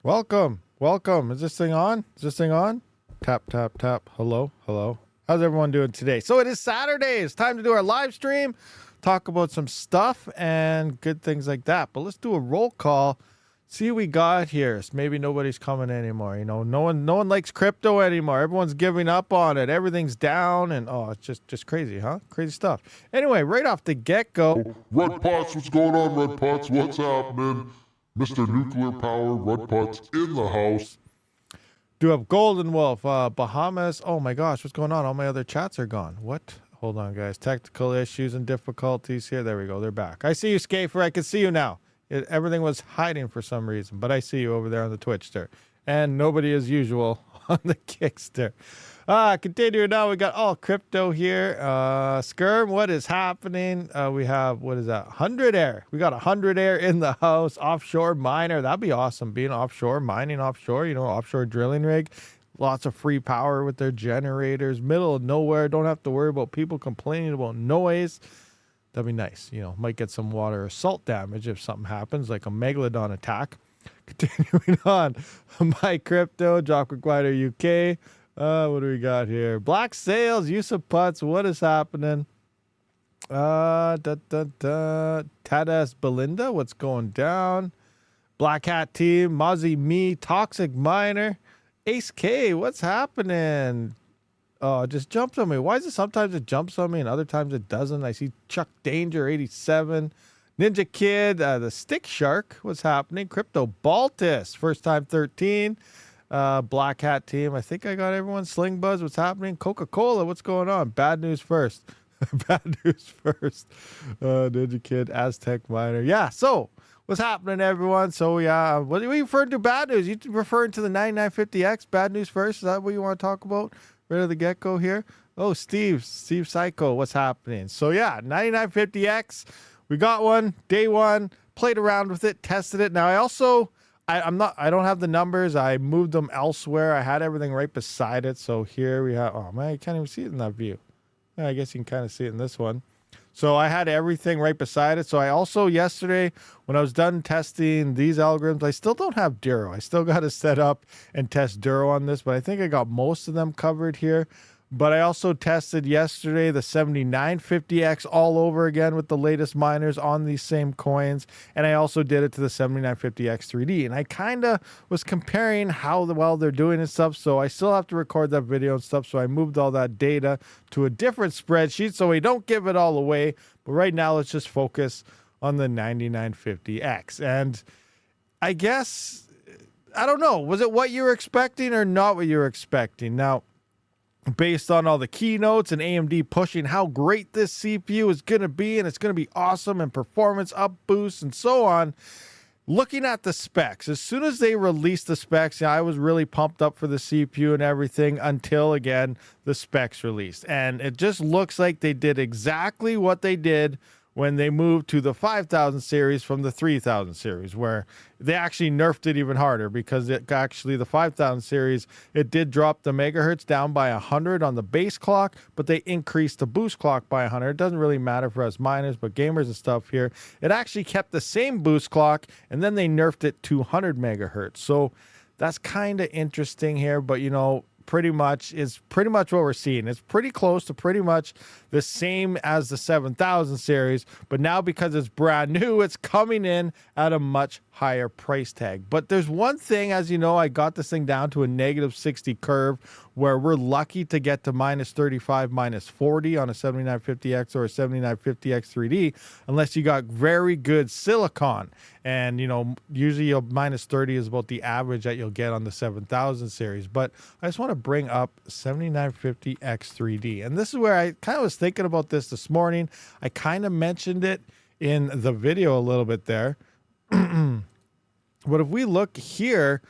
Welcome. Welcome. Is this thing on? Is this thing on? Tap, tap, tap. Hello. Hello. How's everyone doing today? So it is Saturday. It's time to do our live stream, talk about some stuff and good things like that. But let's do a roll call. See what we got here. So maybe nobody's coming anymore. You know, no one likes crypto anymore. Everyone's giving up on it. Everything's down and it's just crazy, huh? Crazy stuff. Anyway, right off the get-go. Red Pots, what's going on, Red Pots? What's happening? Mr. Nuclear Power, Red Pots in the house. Do have Golden Wolf, Bahamas. Oh my gosh, what's going on? All my other chats are gone. What? Hold on, guys. Technical issues and difficulties here. There we go. They're back. I see you, Scafer. I can see you now. Everything was hiding for some reason, but I see you over there on the Twitch there. And nobody as usual on the Kickster. Continuing now, we got all crypto here. Skirm, what is happening? We have, what is that? 100 Air. We got 100 Air in the house. Offshore miner. That'd be awesome. Being offshore, mining offshore, offshore drilling rig. Lots of free power with their generators. Middle of nowhere. Don't have to worry about people complaining about noise. That'd be nice. Might get some water or salt damage if something happens, like a megalodon attack. Continuing on. My crypto, Jock Requider UK. What do we got here? Black Sails, use of putts. What is happening? Tadas Belinda, what's going down? Black Hat Team, Mozzie Me, Toxic Miner. Ace K, what's happening? Oh, it just jumps on me. Why is it sometimes it jumps on me and other times it doesn't? I see Chuck Danger 87, Ninja Kid, the Stick Shark. What's happening? Crypto Baltus, first time 13. Black Hat Team. I think I got everyone. Sling Buzz, what's happening? Coca-Cola, what's going on? Bad news first. Bad news first. Ninja Kid, Aztec Miner. Yeah, so what's happening, everyone? So yeah, what are you referring to? Bad news? You referring to the 9950X? Bad news first? Is that what you want to talk about? Right at the get-go here. Oh, Steve Psycho, what's happening? So yeah, 9950X, we got one day one, played around with it, tested it. Now I don't have the numbers. I moved them elsewhere. I had everything right beside it. So here we have, oh man, you can't even see it in that view. Yeah, I guess you can kind of see it in this one. So I had everything right beside it. So I also yesterday, when I was done testing these algorithms, I still don't have Duro. I still got to set up and test Duro on this, but I think I got most of them covered here. But I also tested yesterday the 7950X all over again with the latest miners on these same coins. And I also did it to the 7950X 3D. And I kind of was comparing how well they're doing and stuff. So I still have to record that video and stuff. So I moved all that data to a different spreadsheet so we don't give it all away. But right now, let's just focus on the 9950X. And I guess, I don't know, was it what you were expecting or not what you were expecting? Now, based on all the keynotes and AMD pushing how great this CPU is going to be, and it's going to be awesome and performance up boosts and so on. Looking at the specs, as soon as they released the specs, I was really pumped up for the CPU and everything until, again, the specs released. And it just looks like they did exactly what they did when they moved to the 5000 series from the 3000 series, where they actually nerfed it even harder because it actually, the 5000 series, it did drop the megahertz down by 100 on the base clock, but they increased the boost clock by 100. It doesn't really matter for us miners, but gamers and stuff here, it actually kept the same boost clock, and then they nerfed it to 100 megahertz. So that's kind of interesting here, but pretty much what we're seeing. It's pretty close to pretty much the same as the 7000 series, but now because it's brand new, it's coming in at a much higher price tag. But there's one thing, as you know, I got this thing down to a -60 curve where we're lucky to get to -35, -40 on a 7950X or a 7950X 3D, unless you got very good silicon. And, usually -30 is about the average that you'll get on the 7000 series. But I just want to bring up 7950X 3D. And this is where I kind of was thinking about this morning. I kind of mentioned it in the video a little bit there. But if we look here,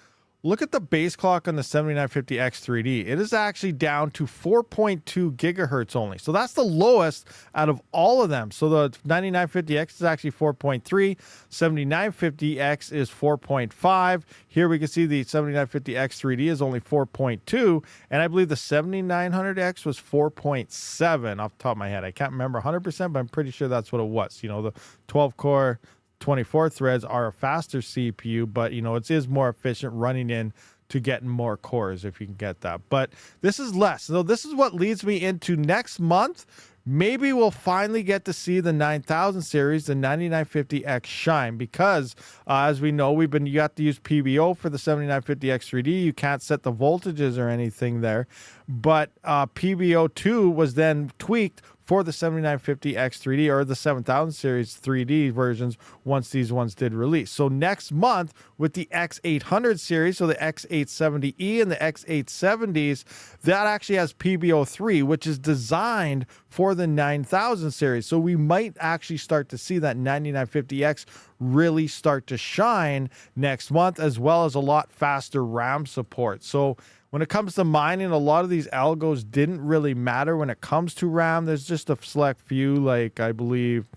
look at the base clock on the 7950X 3D. It is actually down to 4.2 gigahertz only. So that's the lowest out of all of them. So the 9950X is actually 4.3. 7950X is 4.5. Here we can see the 7950X 3D is only 4.2. And I believe the 7900X was 4.7 off the top of my head. I can't remember 100%, but I'm pretty sure that's what it was. The 12 core 24 threads are a faster CPU, but you know, it is more efficient running in to getting more cores if you can get that. But this is less. So this is what leads me into next month. Maybe we'll finally get to see the 9000 series, the 9950X shine, because as we know, you have to use PBO for the 7950X 3D. You can't set the voltages or anything there. But PBO2 was then tweaked for the 7950X 3D or the 7000 series 3D versions once these ones did release. So next month with the X800 series, so the X870E and the X870s, that actually has PBO3, which is designed for the 9000 series. So we might actually start to see that 9950X really start to shine next month, as well as a lot faster RAM support. So when it comes to mining, a lot of these algos didn't really matter when it comes to RAM. There's just a select few, like I believe,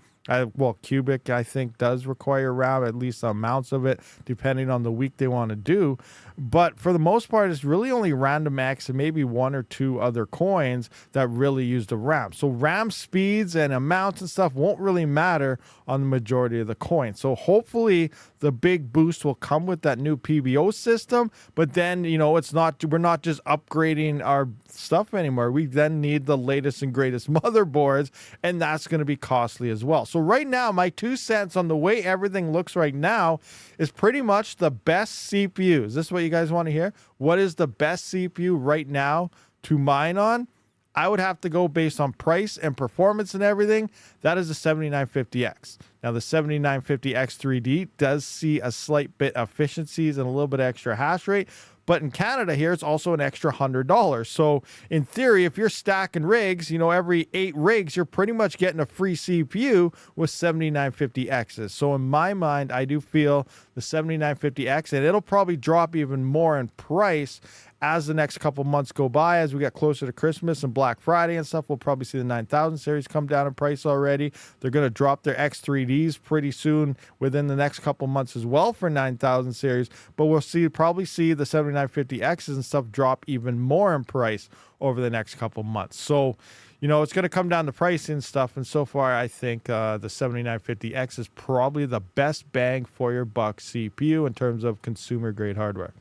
Cubic, I think, does require RAM, at least amounts of it, depending on the week they want to do. But for the most part, it's really only Random X and maybe one or two other coins that really use the RAM. So RAM speeds and amounts and stuff won't really matter on the majority of the coins. So hopefully the big boost will come with that new PBO system. But then, you know, we're not just upgrading our stuff anymore. We then need the latest and greatest motherboards, and that's going to be costly as well. So right now, my 2 cents on the way everything looks right now is pretty much the best CPU. Is this what you guys want to hear? What is the best CPU right now to mine on? I would have to go based on price and performance and everything. That is the 7950X. Now, the 7950X 3D does see a slight bit of efficiencies and a little bit extra hash rate. But in Canada here, it's also an extra $100. So in theory, if you're stacking rigs, you know, every 8 rigs, you're pretty much getting a free CPU with 7950Xs. So in my mind, I do feel the 7950X, and it'll probably drop even more in price as the next couple months go by. As we get closer to Christmas and Black Friday and stuff, we'll probably see the 9000 series come down in price already. They're going to drop their X3Ds pretty soon within the next couple months as well for 9000 series. But we'll probably see the 7950Xs and stuff drop even more in price over the next couple months. So, you know, it's going to come down to pricing and stuff. And so far, I think the 7950X is probably the best bang for your buck CPU in terms of consumer grade hardware.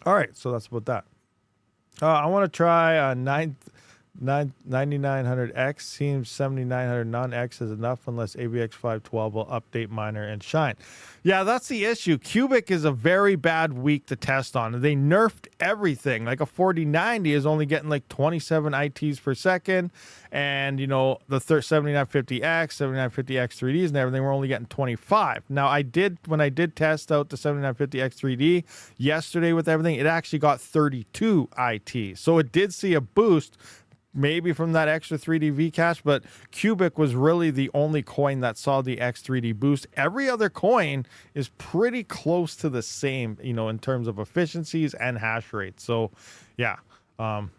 All right, so that's about that. I want to try a 9900X. Seems 7900 non-X is enough unless AVX 512 will update miner and shine. Yeah, that's the issue. Cubic is a very bad week to test on. They nerfed everything. Like a 4090 is only getting like 27 ITs per second. And, you know, the 7950X, 7950X 3Ds and everything, we're only getting 25. Now, when I did test out the 7950X 3D yesterday with everything, it actually got 32 ITs. So it did see a boost, maybe from that extra 3D V-cache, but Cubic was really the only coin that saw the X3D boost. Every other coin is pretty close to the same, you know, in terms of efficiencies and hash rate. So, yeah.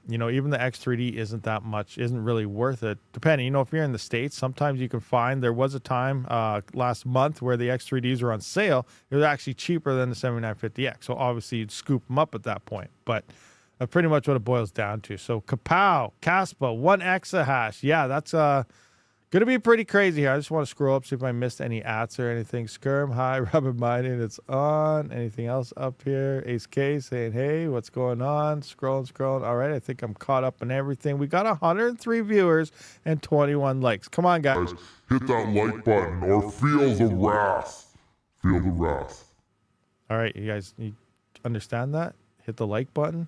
You know, even the X3D isn't really worth it. Depending, you know, if you're in the States, sometimes you can find, there was a time last month where the X3Ds were on sale. It was actually cheaper than the 7950X. So obviously you'd scoop them up at that point. But that's pretty much what it boils down to. So Kapow, Kaspa, 1 exahash. Yeah, that's going to be pretty crazy here. I just want to scroll up, see if I missed any ats or anything. Skirm, hi, rabidmining, it's on. Anything else up here? Ace K saying, hey, what's going on? Scrolling. All right, I think I'm caught up in everything. We got 103 viewers and 21 likes. Come on, guys. Hit that like button or feel the wrath. Feel the wrath. All right, you guys, you understand that? Hit the like button.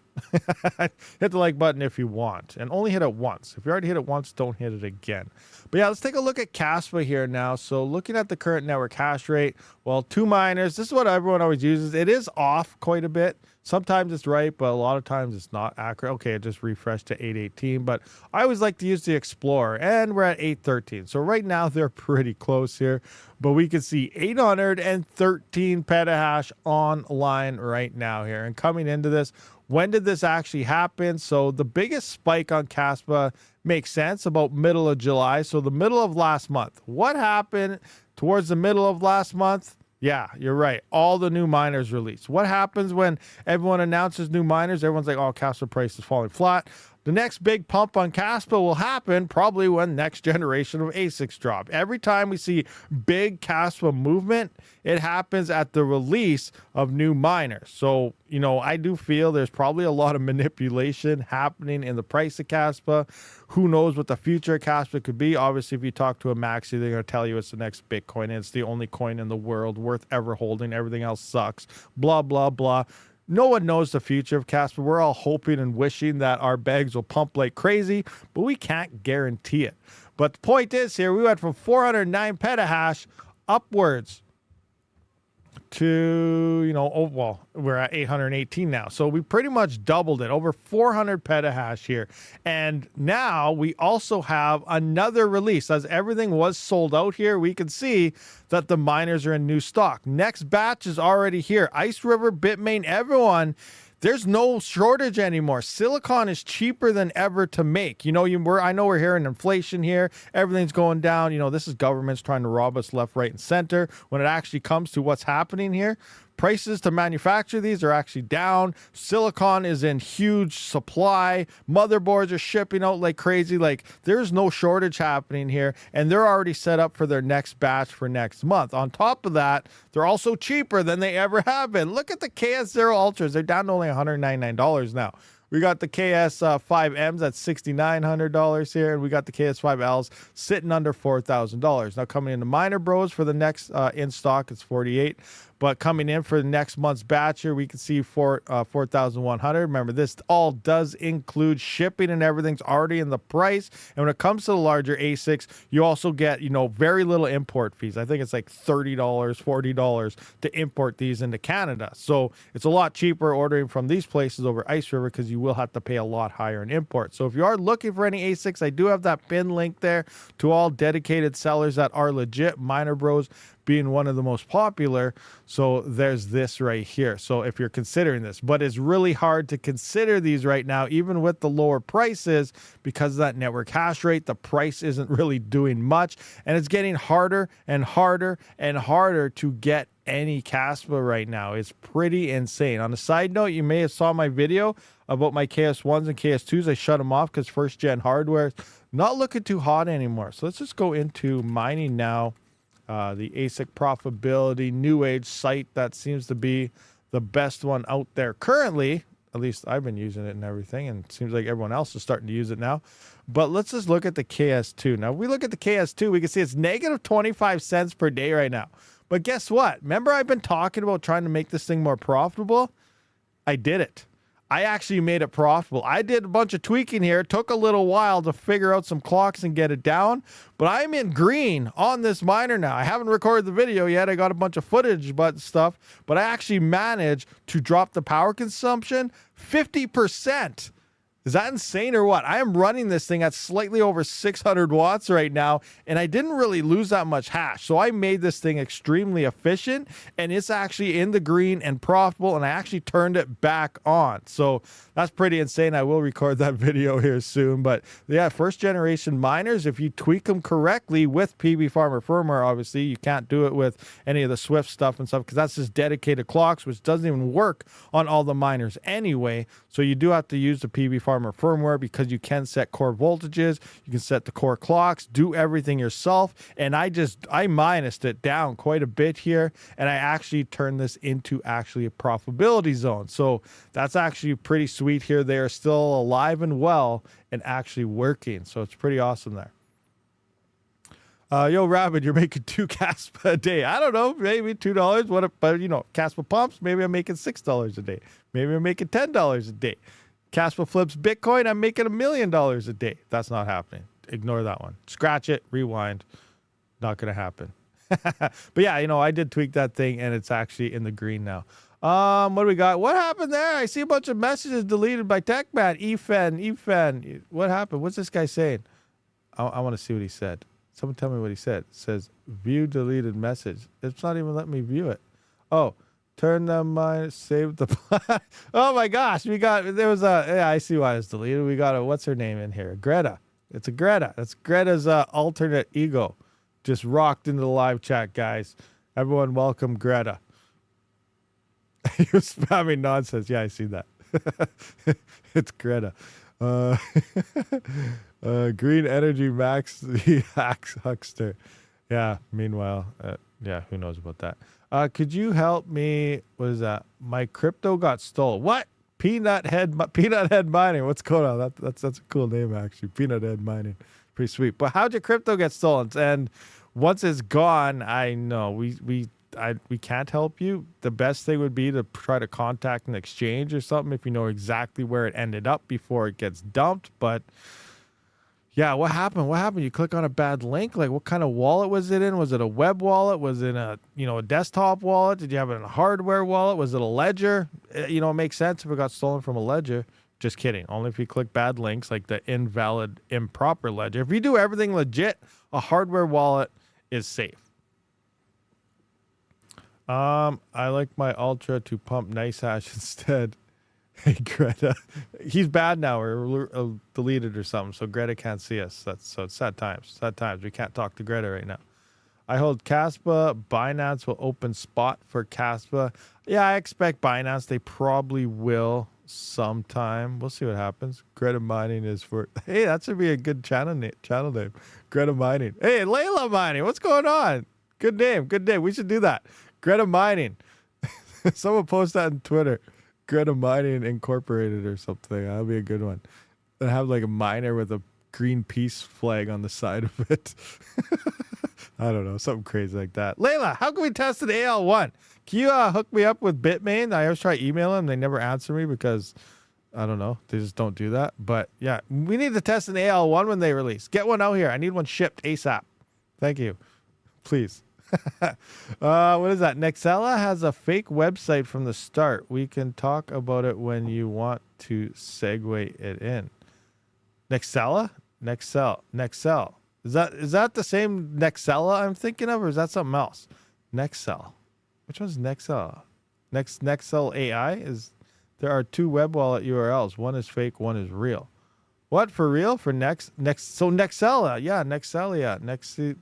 Hit the like button if you want, and only hit it once. If you already hit it once, don't hit it again. But yeah, let's take a look at Kaspa here now. So looking at the current network hash rate, well, 2 miners. This is what everyone always uses. It is off quite a bit. Sometimes it's right, but a lot of times it's not accurate. Okay, it just refreshed to 818, but I always like to use the Explorer, and we're at 813. So right now they're pretty close here, but we can see 813 petahash online right now here. And coming into this, when did this actually happen? So the biggest spike on Kaspa makes sense about middle of July. So the middle of last month. What happened towards the middle of last month? Yeah, you're right. All the new miners released. What happens when everyone announces new miners? Everyone's like, oh, Kaspa price is falling flat. The next big pump on Kaspa will happen probably when next generation of ASICs drop. Every time we see big Kaspa movement, it happens at the release of new miners. So, you know, I do feel there's probably a lot of manipulation happening in the price of Kaspa. Who knows what the future of Kaspa could be? Obviously, if you talk to a maxi, they're going to tell you it's the next Bitcoin. And it's the only coin in the world worth ever holding. Everything else sucks. Blah, blah, blah. No one knows the future of Kaspa. We're all hoping and wishing that our bags will pump like crazy, but we can't guarantee it. But the point is here, we went from 409 petahash upwards to, you know, oh, well, we're at 818 now. So we pretty much doubled it, over 400 petahash here. And now we also have another release. As everything was sold out here, we can see that the miners are in new stock. Next batch is already here. Ice River, Bitmain, everyone. There's no shortage anymore. Silicon is cheaper than ever to make. You know, I know we're hearing inflation here. Everything's going down. You know, this is governments trying to rob us left, right, and center. When it actually comes to what's happening here, prices to manufacture these are actually down. Silicon is in huge supply. Motherboards are shipping out like crazy. Like, there's no shortage happening here, and they're already set up for their next batch for next month. On top of that, they're also cheaper than they ever have been. Look at the KS0 Ultras. They're down to only $199 now. We got the KS5Ms at $6,900 here, and we got the KS5Ls sitting under $4,000. Now coming into Miner Bros for the next in stock, it's $48. But coming in for the next month's batch here, we can see 4,100. Remember, this all does include shipping, and everything's already in the price. And when it comes to the larger ASICs, you also get, you know, very little import fees. I think it's like $30, $40 to import these into Canada. So it's a lot cheaper ordering from these places over Ice River, because you will have to pay a lot higher in import. So if you are looking for any ASICs, I do have that pin link there to all dedicated sellers that are legit. Miner Bros being one of the most popular. So there's this right here. So if you're considering this, but it's really hard to consider these right now, even with the lower prices, because of that network hash rate. The price isn't really doing much, and it's getting harder and harder and harder to get any Kaspa right now. It's pretty insane. On a side note, you may have saw my video about my KS1s and KS2s. I shut them off because first gen hardware is not looking too hot anymore. So let's just go into mining now. The ASIC profitability new age site that seems to be the best one out there currently. At least I've been using it and everything, and it seems like everyone else is starting to use it now. But let's just look at the KS2. Now, if we look at the KS2, we can see it's negative 25 cents per day right now. But guess what? Remember, I've been talking about trying to make this thing more profitable? I did it. I actually made it profitable. I did a bunch of tweaking here. It took a little while to figure out some clocks and get it down, but I'm in green on this miner now. I haven't recorded the video yet. I got a bunch of footage but stuff, but I actually managed to drop the power consumption 50%. Is that insane or what? I am running this thing at slightly over 600 watts right now, and I didn't really lose that much hash. So I made this thing extremely efficient, and it's actually in the green and profitable, and I actually turned it back on. So that's pretty insane. I will record that video here soon. But yeah, first generation miners, if you tweak them correctly with PB Farmer firmware, obviously you can't do it with any of the Swift stuff and stuff, because that's just dedicated clocks, which doesn't even work on all the miners anyway. So you do have to use the PB Farmer firmware, because you can set core voltages, you can set the core clocks, do everything yourself. And I minused it down quite a bit here, and I actually turned this into actually a profitability zone. So that's actually pretty sweet here. They are still alive and well and actually working. So it's pretty awesome there. Yo, Rabid, you're making 2 Kaspa a day. I don't know, maybe $2. What? But you know, Kaspa pumps, maybe I'm making $6 a day. Maybe I'm making $10 a day. Kaspa flips Bitcoin, I'm making $1 million a day. That's not happening. Ignore that one. Scratch it, rewind. Not going to happen. But yeah, you know, I did tweak that thing, and it's actually in the green now. What do we got? What happened there? I see a bunch of messages deleted by TechMat. EFEN. What happened? What's this guy saying? I want to see what he said. Someone tell me what he said. It says, view deleted message. It's not even letting me view it. Oh, turn the mind, save the oh my gosh, yeah, I see why it's deleted. We got what's her name in here? Greta. It's a Greta. That's Greta's alternate ego. Just rocked into the live chat, guys. Everyone welcome Greta. You're spamming nonsense. Yeah, I see that. It's Greta. Uh, Green Energy Max Huckster. Yeah. Meanwhile, yeah, who knows about that? Could you help me? What is that? My crypto got stolen. What? Peanut Head Mining. What's going on? That's a cool name actually. Peanut Head Mining. Pretty sweet. But how'd your crypto get stolen? And once it's gone, I know we can't help you. The best thing would be to try to contact an exchange or something if you know exactly where it ended up before it gets dumped. But yeah, what happened? What happened? You click on a bad link? Like, what kind of wallet was it in? Was it a web wallet? Was it a desktop wallet? Did you have it in a hardware wallet? Was it a ledger? It makes sense if it got stolen from a ledger. Just kidding. Only if you click bad links like the invalid, improper ledger. If you do everything legit, a hardware wallet is safe. I like my Ultra to pump nice hash instead. Hey, Greta. He's bad now or deleted or something, so Greta can't see us. So it's sad times. Sad times. We can't talk to Greta right now. I hold Kaspa. Binance will open spot for Kaspa. Yeah, I expect Binance. They probably will sometime. We'll see what happens. Greta Mining is for... Hey, that should be a good channel name. Greta Mining. Hey, Layla Mining. What's going on? Good name. Good name. We should do that. Greta Mining. Someone post that on Twitter. Greta Mining Incorporated or something. That'll be a good one. Then have like a miner with a green peace flag on the side of it. I don't know. Something crazy like that. Layla, how can we test an AL1? Can you hook me up with Bitmain? I always try to email them. They never answer me because, I don't know. They just don't do that. But yeah, we need to test an AL1 when they release. Get one out here. I need one shipped ASAP. Thank you. Please. What is that? Nexella has a fake website from the start. We can talk about it when you want to segue it in. Nexella? Nexel. Is that the same Nexella I'm thinking of, or is that something else? Nexel. Which one's Nexel? Nexel AI? There are two web wallet URLs. One is fake, one is real. What, for real? For so Nexella. Yeah, Nexelia.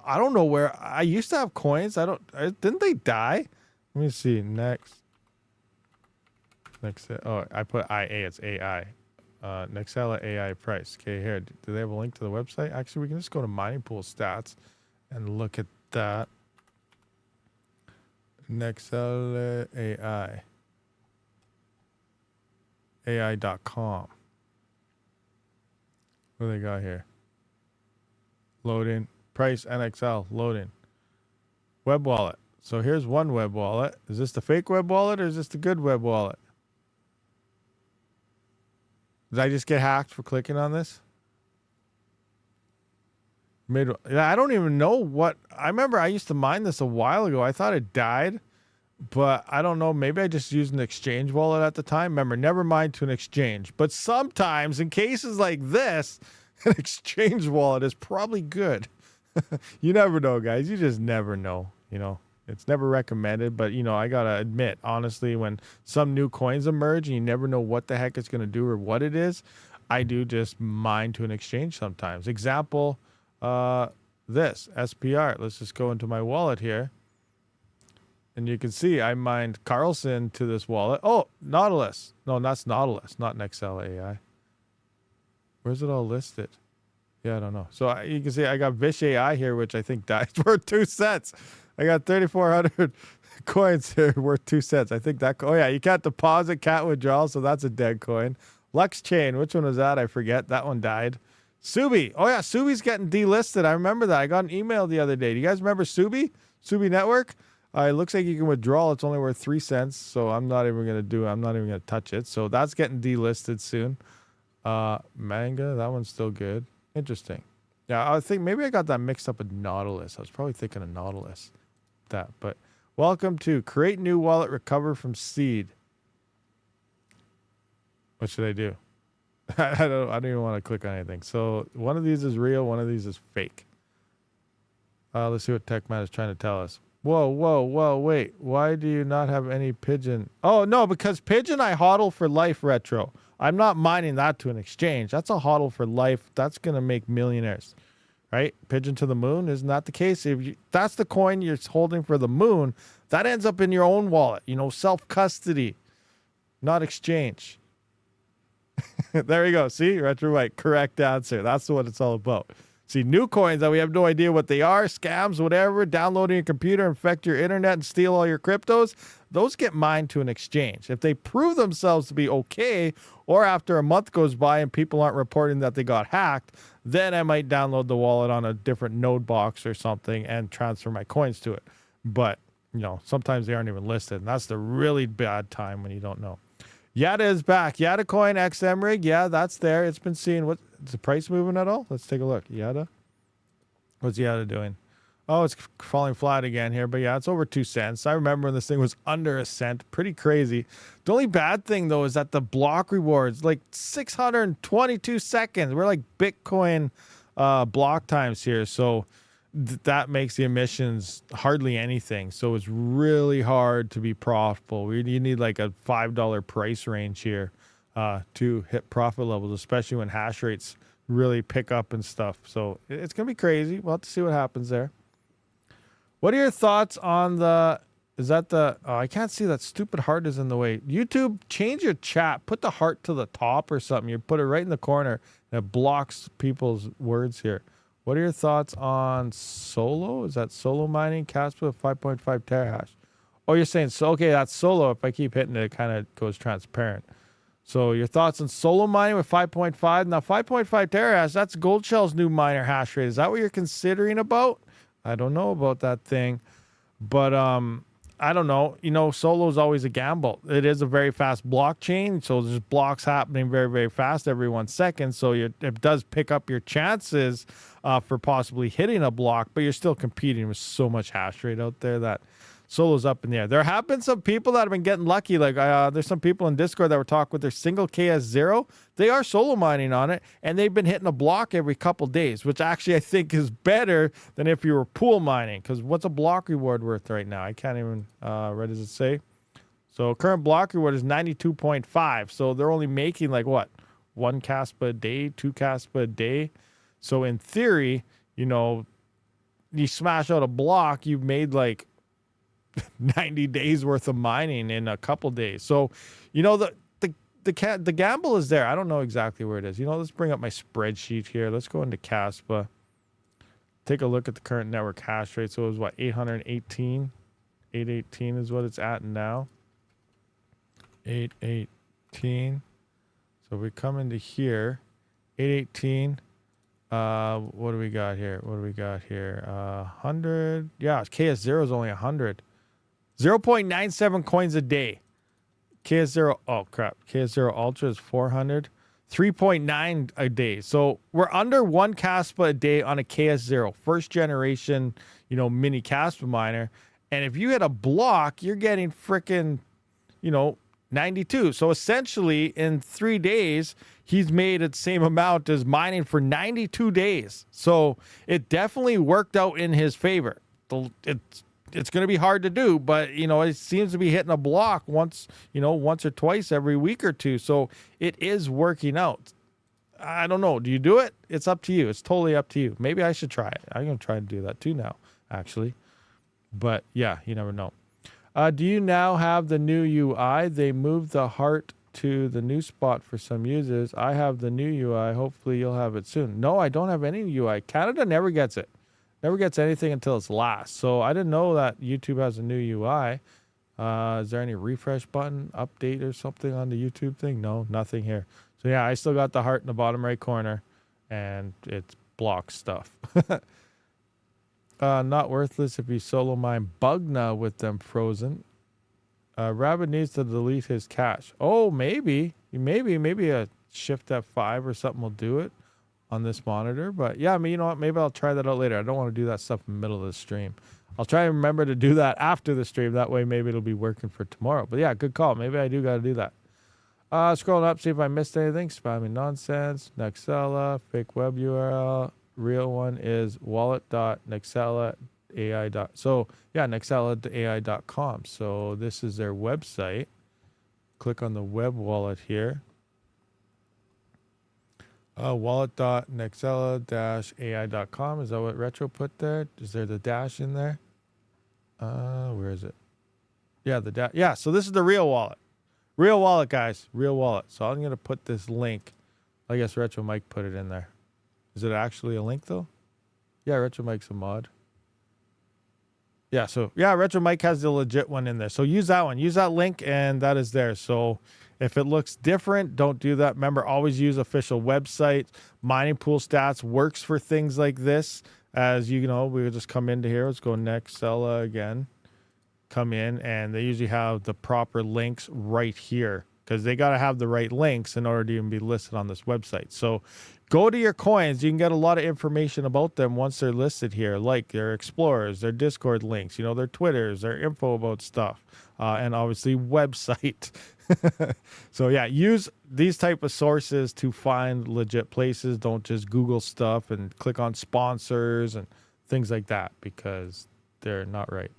I don't know where I used to have coins. Didn't they die? Let me see. Next. Oh, I put IA. It's AI. Nexella AI price. Okay, here. Do they have a link to the website? Actually, we can just go to mining pool stats and look at that. Nexella AI. AI.com. What do they got here? Loading. Price NXL loading. Web wallet. So here's one web wallet. Is this the fake web wallet or is this the good web wallet? Did I just get hacked for clicking on this? I don't even know what. I remember I used to mine this a while ago. I thought it died, but I don't know. Maybe I just used an exchange wallet at the time. Remember, never mind to an exchange. But sometimes in cases like this, an exchange wallet is probably good. You never know, guys. You just never know. It's never recommended, but I gotta admit, honestly, when some new coins emerge and you never know what the heck it's gonna do or what it is, I do just mine to an exchange sometimes. Example, this SPR. Let's just go into my wallet here, and you can see I mined Carlson to this wallet. Oh, Nautilus. No, that's Nautilus, not Nexella AI. Where's it all listed? Yeah, I don't know. So you can see I got Vish AI here, which I think died worth 2 cents. I got 3,400 coins here worth 2 cents. I think that. Oh yeah, you can't deposit, can't withdraw, so that's a dead coin. Lux Chain, which one was that? I forget. That one died. Subi. Oh yeah, Subi's getting delisted. I remember that. I got an email the other day. Do you guys remember Subi? Subi Network. It looks like you can withdraw. It's only worth 3 cents, so I'm not even gonna touch it. So that's getting delisted soon. Manga. That one's still good. Interesting. Yeah, I think maybe I got that mixed up with Nautilus. I was probably thinking of Nautilus. But welcome to create new wallet, recover from seed. What should I do? I don't even want to click on anything. So one of these is real, one of these is fake. Let's see what TechMat is trying to tell us. Whoa, wait. Why do you not have any Pigeon? Oh, no, because Pigeon I hodl for life retro. I'm not mining that to an exchange. That's a hodl for life. That's going to make millionaires, right? Pigeon to the moon. Isn't that the case? If that's the coin you're holding for the moon, that ends up in your own wallet, self-custody, not exchange. There you go. See, Retro White, correct answer. That's what it's all about. See, new coins that we have no idea what they are, scams, whatever, downloading your computer, infect your internet, and steal all your cryptos, those get mined to an exchange. If they prove themselves to be okay, or after a month goes by and people aren't reporting that they got hacked, then I might download the wallet on a different node box or something and transfer my coins to it. But, sometimes they aren't even listed, and that's the really bad time when you don't know. Yada is back. Yada coin XM rig. Yeah, that's there. It's been seen. What is the price moving at all? Let's take a look. Yada. What's Yada doing? Oh, it's falling flat again here. But yeah, it's over 2 cents. I remember when this thing was under a cent. Pretty crazy. The only bad thing though is that the block rewards, like 622 seconds. We're like Bitcoin block times here. So that makes the emissions hardly anything. So it's really hard to be profitable. You need like a $5 price range here to hit profit levels, especially when hash rates really pick up and stuff. So it's going to be crazy. We'll have to see what happens there. What are your thoughts on I can't see, that stupid heart is in the way. YouTube, change your chat. Put the heart to the top or something. You put it right in the corner and it blocks people's words here. What are your thoughts on Solo? Is that Solo mining? Kaspa 5.5 terahash. Oh, you're saying, so okay, that's Solo. If I keep hitting it, it kind of goes transparent. So your thoughts on Solo mining with 5.5? Now, 5.5 terahash, that's Goldshell's new miner hash rate. Is that what you're considering about? I don't know about that thing. But I don't know. Solo is always a gamble. It is a very fast blockchain, so there's blocks happening very, very fast every 1 second. So it does pick up your chances for possibly hitting a block, but you're still competing with so much hash rate out there that Solo's up in the air. There have been some people that have been getting lucky. Like there's some people in Discord that were talking with their single KS0. They are solo mining on it, and they've been hitting a block every couple days, which actually I think is better than if you were pool mining. Because what's a block reward worth right now? I can't even, what does it say? So current block reward is 92.5. So they're only making like what? 1 Kaspa a day, 2 Kaspa a day. So in theory, you smash out a block, you've made like 90 days worth of mining in a couple days. So, the gamble is there. I don't know exactly where it is. Let's bring up my spreadsheet here. Let's go into Kaspa. Take a look at the current network hash rate. So it was what, 818? 818 is what it's at now. 818. So we come into here. 818. What do we got here? 100. Yeah, KS0 is only 100. 0.97 coins a day. KS0, oh crap. KS0 Ultra is 400. 3.9 a day. So we're under 1 Kaspa a day on a KS0. First generation, mini Kaspa miner. And if you hit a block, you're getting freaking, 92. So essentially in 3 days, he's made the same amount as mining for 92 days. So it definitely worked out in his favor. It's going to be hard to do, but it seems to be hitting a block once or twice every week or two. So it is working out. I don't know. Do you do it? It's up to you. It's totally up to you. Maybe I should try it. I'm going to try to do that too now, actually. But yeah, you never know. Do you now have the new UI? They moved the heart to the new spot for some users. I have the new UI. Hopefully you'll have it soon. No, I don't have any UI. Canada never gets it. Never gets anything until it's last. So I didn't know that YouTube has a new UI. Is there any refresh button, update or something on the YouTube thing? No, nothing here. So yeah, I still got the heart in the bottom right corner and it's block stuff. Not worthless if you solo mine Bugna with them frozen. Rabid needs to delete his cache. Oh, maybe a shift F5 or something will do it on this monitor. But yeah, you know what? Maybe I'll try that out later. I don't want to do that stuff in the middle of the stream. I'll try and remember to do that after the stream. That way, maybe it'll be working for tomorrow. But yeah, good call. Maybe I do got to do that. Scrolling up, see if I missed anything. Spamming nonsense. Nexella, fake web URL. Real one is wallet.nexella.ai. So yeah, nexella.ai.com. So this is their website. Click on the web wallet here. Wallet.nexella-ai.com. Is that what Retro put there? Is there the dash in there? Where is it? Yeah, the dash. Yeah, so this is the real wallet. Real wallet, guys. Real wallet. So I'm going to put this link. I guess Retro Mike put it in there. Is it actually a link, though? Yeah, Retro Mike's a mod. Yeah, so, yeah, Retro Mike has the legit one in there. So use that one. Use that link, and that is there. So if it looks different, don't do that. Remember, always use official websites. Mining pool stats works for things like this. As you know, we would just come into here. Let's go Nextella again. Come in, and they usually have the proper links right here because they got to have the right links in order to even be listed on this website. So go to your coins. You can get a lot of information about them once they're listed here, like their explorers, their Discord links, you know, their Twitters, their info about stuff, and obviously website. So yeah, use these type of sources to find legit places. Don't just Google stuff and click on sponsors and things like that because they're not right.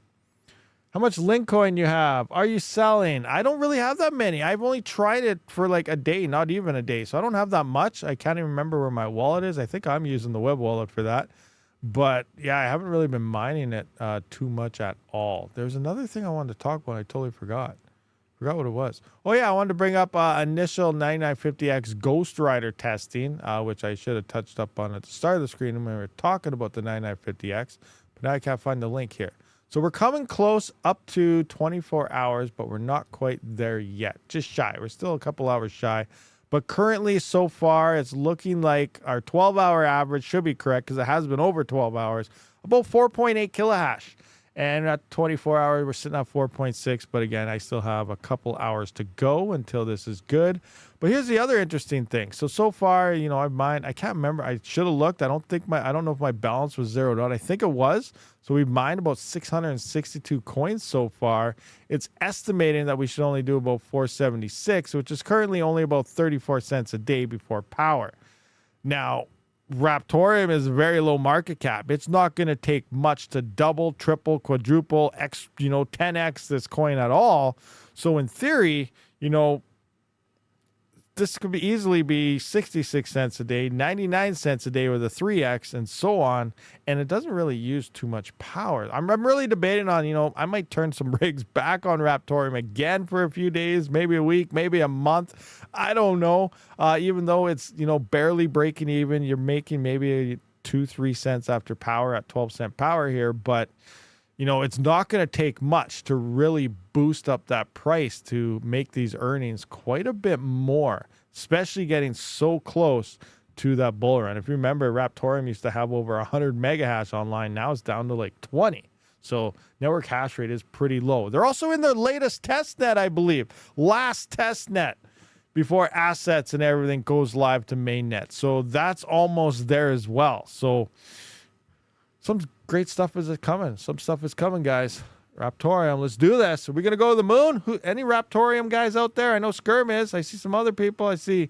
How much Linkcoin you have? Are you selling? I don't really have that many. I've only tried it for like a day, not even a day. So I don't have that much. I can't even remember where my wallet is. I think I'm using the web wallet for that. But yeah, I haven't really been mining it too much at all. There's another thing I wanted to talk about. I totally forgot. Forgot what it was. Oh yeah, I wanted to bring up initial 9950X Ghost Rider testing, which I should have touched up on at the start of the screen when we were talking about the 9950X. But now I can't find the link here. So we're coming close up to 24 hours, but we're not quite there yet. Just shy. We're still a couple hours shy. But currently, so far, it's looking like our 12-hour average should be correct because it has been over 12 hours, about 4.8 kilohash. And at 24 hours, we're sitting at 4.6. But again, I still have a couple hours to go until this is good. But here's the other interesting thing. So far, you know, I've mined. I can't remember. I should have looked. I don't know if my balance was zeroed out. I think it was. So we've mined about 662 coins so far. It's estimating that we should only do about 476, which is currently only about 34 cents a day before power. Now, Raptorium is a very low market cap. It's not going to take much to double, triple, quadruple, 10x this coin at all. So in theory, you know, this could easily be 66 cents a day, 99 cents a day with a 3x and so on. And it doesn't really use too much power. I'm really debating on, you know, I might turn some rigs back on Raptorium again for a few days, maybe a week, maybe a month. I don't know. Even though it's, you know, barely breaking even, you're making maybe 2-3 cents after power at 12-cent power here. But, you know, it's not going to take much to really boost up that price to make these earnings quite a bit more, especially getting so close to that bull run. If you remember, Raptorium used to have over 100 mega hash online. Now it's down to like 20. So network hash rate is pretty low. They're also in their latest test net, I believe. Last test net before assets and everything goes live to mainnet. So that's almost there as well. So some great stuff is coming. Some stuff is coming, guys. Raptorium, let's do this. Are we going to go to the moon? Any Raptorium guys out there? I know Skirm is. I see some other people. I see,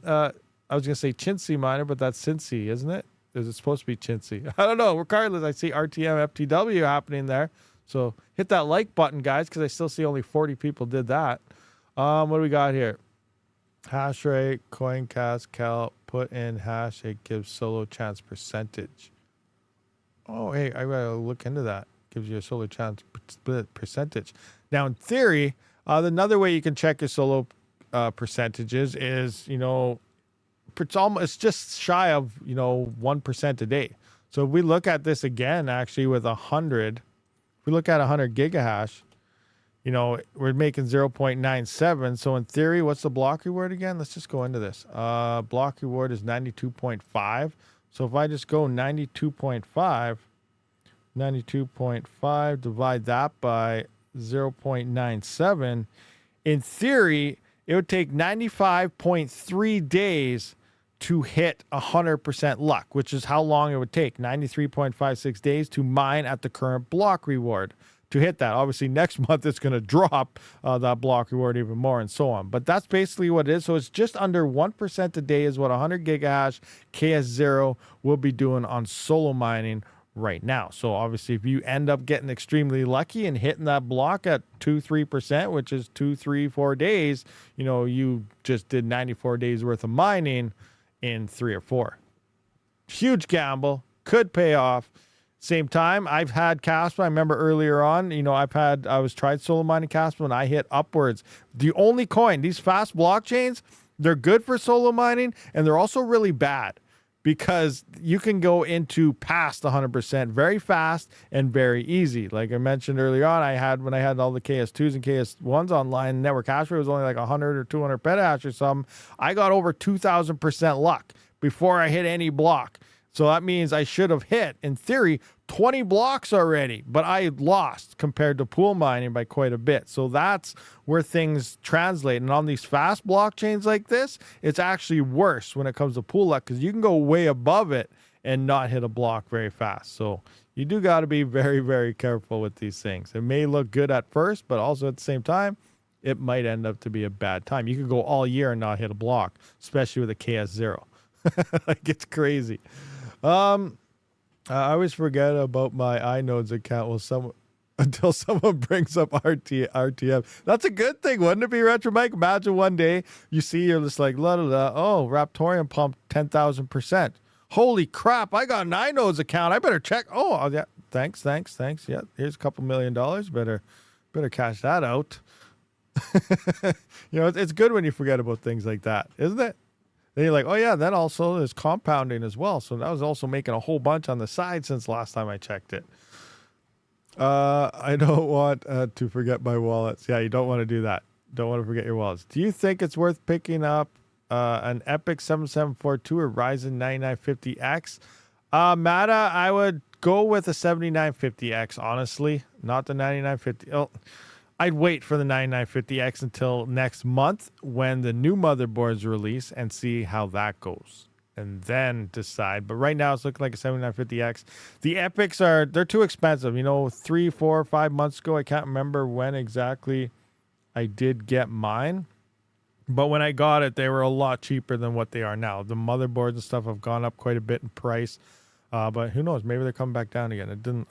I was going to say Chintzy Miner, but that's Cincy, isn't it? Is it supposed to be Chintzy? I don't know. Regardless, I see RTM FTW happening there. So hit that like button, guys, because I still see only 40 people did that. What do we got here? Hashrate, CoinCast, Cal, put in hash. It gives solo chance percentage. Oh, hey, I gotta look into that. Gives you a solo chance split percentage. Now, in theory, another way you can check your solo percentages is, you know, it's just shy of, you know, 1% a day. So if we look at this again, actually with 100, if we look at 100 gigahash, you know, we're making 0.97. So in theory, what's the block reward again? Let's just go into this. Block reward is 92.5. So if I just go 92.5, divide that by 0.97, in theory, it would take 95.3 days to hit 100% luck, which is how long it would take, 93.56 days to mine at the current block reward to hit that. Obviously, next month it's going to drop that block reward even more and so on. But that's basically what it is. So it's just under 1% a day is what 100 gigahash KS0 will be doing on solo mining right now. So obviously, if you end up getting extremely lucky and hitting that block at 2-3%, which is 2-3-4 days, you know, you just did 94 days worth of mining in 3 or 4. Huge gamble, could pay off. Same time, I've had Kaspa. I remember earlier on, you know, I was tried solo mining Kaspa and I hit upwards. The only coin, these fast blockchains, they're good for solo mining and they're also really bad because you can go into past 100% very fast and very easy. Like I mentioned earlier on, when I had all the KS2s and KS1s online, network hash rate was only like 100 or 200 petahash or something. I got over 2,000% luck before I hit any block. So that means I should have hit, in theory, 20 blocks already, but I lost compared to pool mining by quite a bit. So that's where things translate. And on these fast blockchains like this, it's actually worse when it comes to pool luck because you can go way above it and not hit a block very fast. So you do got to be very, very careful with these things. It may look good at first, but also at the same time, it might end up to be a bad time. You could go all year and not hit a block, especially with a KS0. Like, it's crazy. I always forget about my iNodes account until someone brings up RTM. That's a good thing, wouldn't it be, Retro Mike? Imagine one day you see you're just like, la, la, la, oh, Raptorium pumped 10,000%. Holy crap, I got an iNodes account. I better check. Oh, yeah, thanks. Yeah, here's a couple $1 million. Better cash that out. You know, it's good when you forget about things like that, isn't it? Then you're like, oh yeah, that also is compounding as well. So that was also making a whole bunch on the side since last time I checked it. I don't want to forget my wallets. Yeah, you don't want to do that. Don't want to forget your wallets. Do you think it's worth picking up an Epic 7742 or Ryzen 9950X? Mata, I would go with a 7950X, honestly. Not the 9950. Oh, I'd wait for the 9950X until next month when the new motherboards release and see how that goes and then decide. But right now it's looking like a 7950X. The Epics they're too expensive. You know, 3, 4, 5 months ago, I can't remember when exactly I did get mine. But when I got it, they were a lot cheaper than what they are now. The motherboards and stuff have gone up quite a bit in price. But who knows? Maybe they're coming back down again.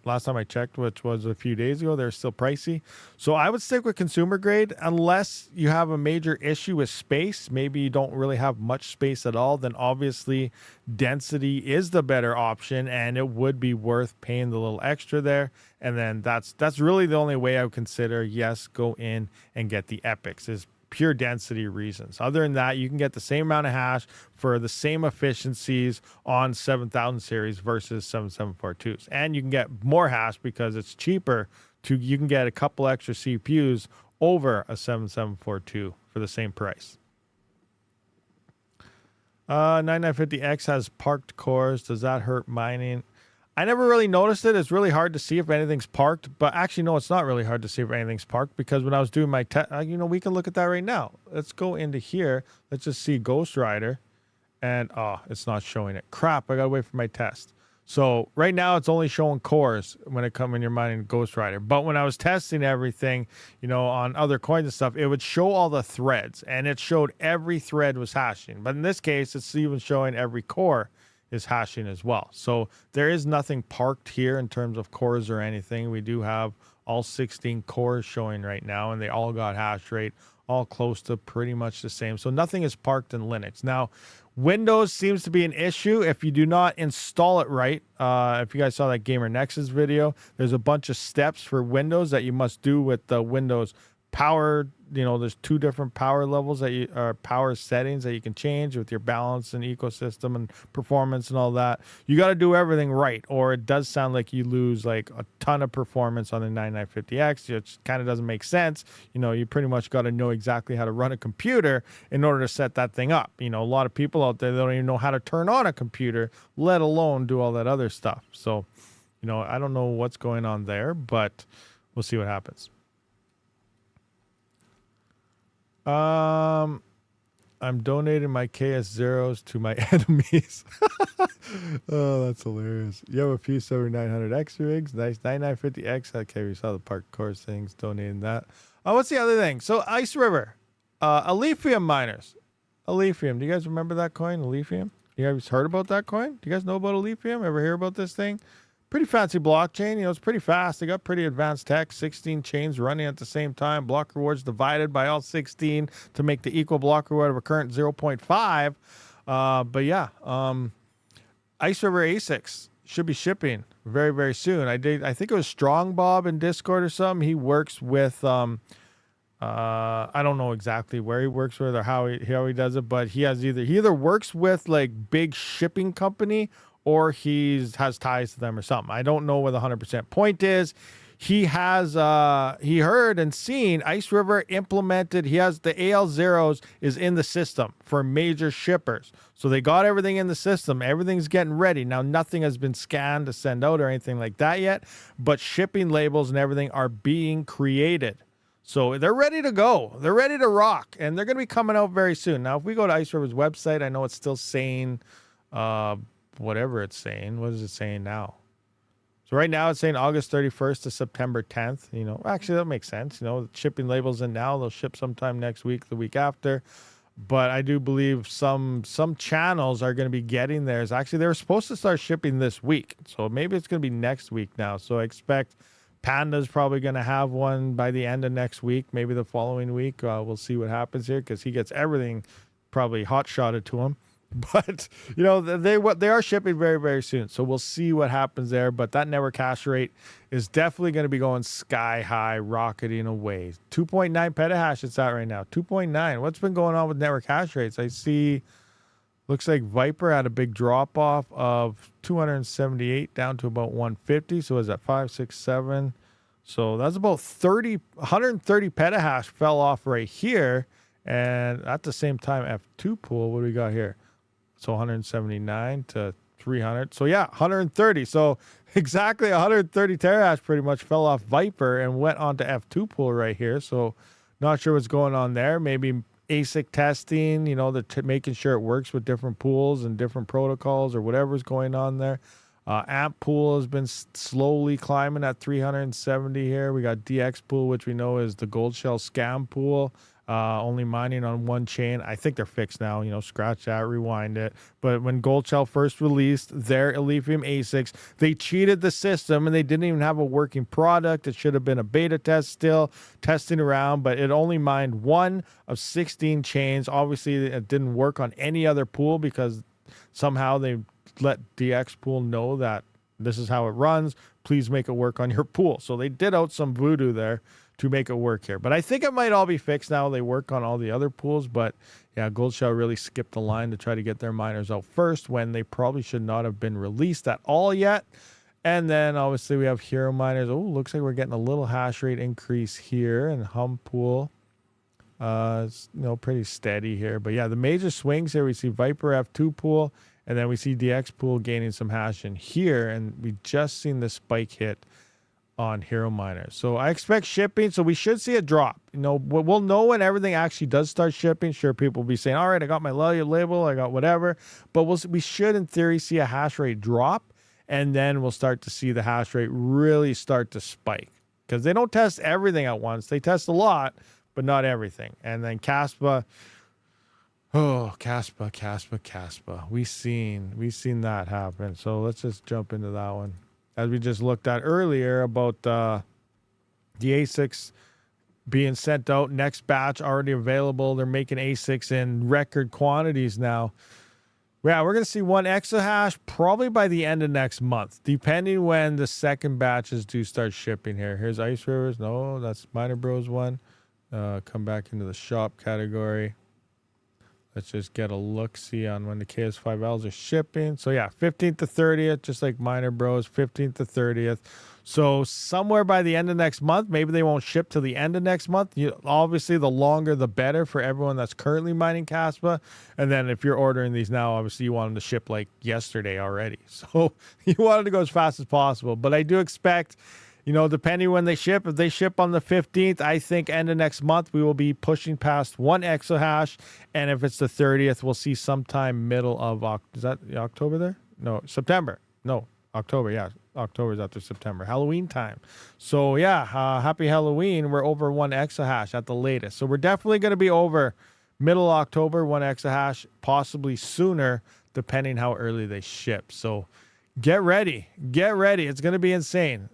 Last time I checked, which was a few days ago, they're still pricey. So I would stick with consumer grade unless you have a major issue with space. Maybe you don't really have much space at all. Then obviously density is the better option and it would be worth paying the little extra there. And then that's really the only way I would consider, yes, go in and get the Epics is pure density reasons. Other than that, you can get the same amount of hash for the same efficiencies on 7000 series versus 7742s. And you can get more hash because it's cheaper you can get a couple extra CPUs over a 7742 for the same price. 9950X has parked cores. Does that hurt mining? I never really noticed it. It's really hard to see if anything's parked, but actually, no, it's not really hard to see if anything's parked because when I was doing my test, you know, we can look at that right now. Let's go into here. Let's just see Ghost Rider and it's not showing it. Crap, I gotta wait for my test. So right now it's only showing cores when you're mining Ghost Rider. But when I was testing everything, you know, on other coins and stuff, it would show all the threads and it showed every thread was hashing. But in this case, it's even showing every core is hashing as well. So there is nothing parked here in terms of cores or anything. We do have all 16 cores showing right now, and they all got hash rate, all close to pretty much the same. So nothing is parked in Linux. Now, Windows seems to be an issue if you do not install it right. If you guys saw that Gamer Nexus video, there's a bunch of steps for Windows that you must do with the Windows power. You know, there's 2 different power levels power settings that you can change with your balance and ecosystem and performance and all that. You got to do everything right, or it does sound like you lose like a ton of performance on the 9950X, which kind of doesn't make sense. You know, you pretty much got to know exactly how to run a computer in order to set that thing up. You know, a lot of people out there, they don't even know how to turn on a computer, let alone do all that other stuff. So, you know, I don't know what's going on there, but we'll see what happens. I'm donating my KS0s to my enemies. Oh, that's hilarious. You have a few 7900X rigs. Nice. 9950X. Okay, we saw the park course things. Donating that. What's the other thing? So Ice River. Alephium miners. Alephium. Do you guys remember that coin? Alephium? You guys heard about that coin? Do you guys know about Alephium? Ever hear about this thing? Pretty fancy blockchain. You know, it's pretty fast. They got pretty advanced tech. 16 chains running at the same time. Block rewards divided by all 16 to make the equal block reward of a current 0.5. But yeah, Ice River ASICs should be shipping very, very soon. I think it was Strong Bob in Discord or something. He works with I don't know exactly where he works with or how he does it, but he either works with like big shipping company or has ties to them or something. I don't know what the 100% point is. He has he heard and seen Ice River implemented. He has the AL0s is in the system for major shippers. So they got everything in the system. Everything's getting ready. Now nothing has been scanned to send out or anything like that yet, but shipping labels and everything are being created. So they're ready to go. They're ready to rock, and they're going to be coming out very soon. Now, if we go to Ice River's website, I know it's still saying whatever it's saying. What is it saying now? So right now it's saying August 31st to September 10th. You know, actually that makes sense. You know, shipping labels in now. They'll ship sometime next week, the week after. But I do believe some channels are going to be getting theirs. Actually, they were supposed to start shipping this week. So maybe it's going to be next week now. So I expect Panda's probably going to have one by the end of next week, maybe the following week. We'll see what happens here because he gets everything probably hot-shotted to him. But, you know, they are shipping very, very soon. So we'll see what happens there. But that network hash rate is definitely going to be going sky high, rocketing away. 2.9 petahash it's at right now. 2.9. What's been going on with network hash rates? I see... Looks like Viper had a big drop off of 278 down to about 150. So is that 5, 6, 7? So that's about 130 petahash fell off right here. And at the same time, F2 pool, what do we got here? So 179 to 300. So yeah, 130. So exactly 130 terahash pretty much fell off Viper and went onto F2 pool right here. So not sure what's going on there. Maybe ASIC testing, you know, making sure it works with different pools and different protocols or whatever's going on there. AMP pool has been slowly climbing at 370 here. We got DX pool, which we know is the gold shell scam pool. Only mining on one chain. I think they're fixed now. You know, scratch that, rewind it. But when Gold Shell first released their Lithium ASICs, they cheated the system and they didn't even have a working product. It should have been a beta test still, testing around, but it only mined one of 16 chains. Obviously, it didn't work on any other pool because somehow they let DX pool know that this is how it runs. Please make it work on your pool. So they did out some voodoo there to make it work here. But I think it might all be fixed now. They work on all the other pools. But yeah, Gold Shell really skipped the line to try to get their miners out first when they probably should not have been released at all yet. And then obviously we have Hero Miners. Oh, looks like we're getting a little hash rate increase here. And Hum Pool, it's, you know, pretty steady here. But yeah, the major swings here, we see Viper F2 pool, and then we see DX pool gaining some hash in here. And we just seen the spike hit on Hero Miners. So I expect shipping, so we should see a drop. You know, we'll know when everything actually does start shipping. Sure, people will be saying, all right, I got my label, I got whatever. But we should, in theory, see a hash rate drop, and then we'll start to see the hash rate really start to spike. Because they don't test everything at once. They test a lot, but not everything. And then Kaspa, Kaspa. We've seen that happen. So let's just jump into that one. As we just looked at earlier about the ASICs being sent out, next batch already available. They're making ASICs in record quantities now. Yeah, we're going to see 1 exahash probably by the end of next month, depending when the second batches do start shipping here. Here's Ice Rivers. No, that's Miner Bros one. Come back into the shop category. Let's just get a look-see on when the KS5Ls are shipping. So yeah, 15th to 30th, just like Miner Bros, 15th to 30th. So somewhere by the end of next month, maybe they won't ship till the end of next month. Obviously, the longer the better for everyone that's currently mining Kaspa. And then if you're ordering these now, obviously you want them to ship like yesterday already. So you want it to go as fast as possible. But I do expect, you know, depending when they ship, if they ship on the 15th, I think end of next month, we will be pushing past 1 exahash. And if it's the 30th, we'll see sometime middle of, is that October there? No, September. No, October. Yeah, October is after September. Halloween time. So yeah, happy Halloween. We're over 1 exahash at the latest. So we're definitely going to be over middle October, 1 exahash, possibly sooner, depending how early they ship. So get ready. It's going to be insane.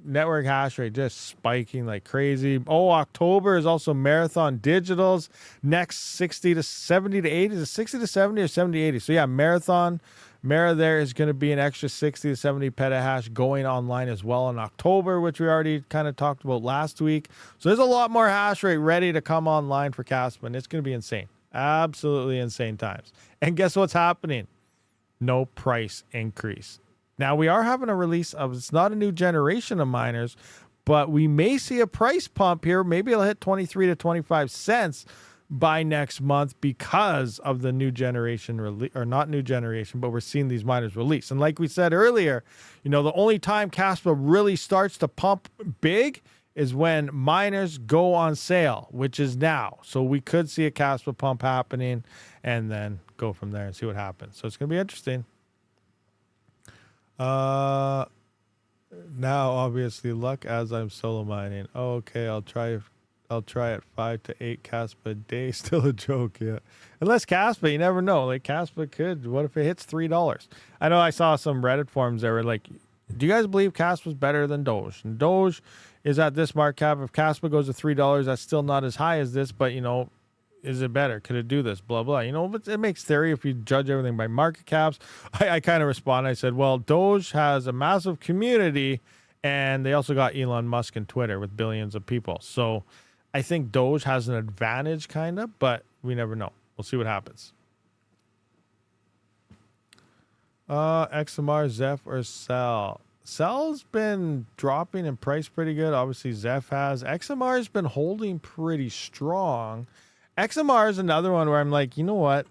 Network hash rate just spiking like crazy. Oh, October is also Marathon Digitals. Next 60 to 70 to 80. Is it 60 to 70 or 70 to 80? So yeah, Marathon Mara there is going to be an extra 60 to 70 petahash going online as well in October, which we already kind of talked about last week. So there's a lot more hash rate ready to come online for Kaspa, and it's going to be insane. Absolutely insane times. And guess what's happening? No price increase. Now we are having a release of, it's not a new generation of miners, but we may see a price pump here. Maybe it'll hit 23 to 25 cents by next month because of the new generation release, or not new generation, but we're seeing these miners release. And like we said earlier, you know, the only time Kaspa really starts to pump big is when miners go on sale, which is now. So we could see a Kaspa pump happening and then go from there and see what happens. So it's going to be interesting. Now, obviously, luck as I'm solo mining. Oh, okay, I'll try it 5 to 8 Kaspa a day. Still a joke, yeah. Unless Kaspa, you never know. Like Kaspa could. What if it hits $3? I know I saw some Reddit forums that were like, do you guys believe Kaspa's better than Doge? And Doge is at this market cap. If Kaspa goes to $3, that's still not as high as this, but you know, is it better? Could it do this? Blah, blah. You know, but it makes theory if you judge everything by market caps. I kind of responded. I said, well, Doge has a massive community, and they also got Elon Musk and Twitter with billions of people. So I think Doge has an advantage, kind of, but we never know. We'll see what happens. XMR, Zeph, or Cell? Cell's been dropping in price pretty good. Obviously, Zeph has. XMR has been holding pretty strong. XMR is another one where I'm like, you know what?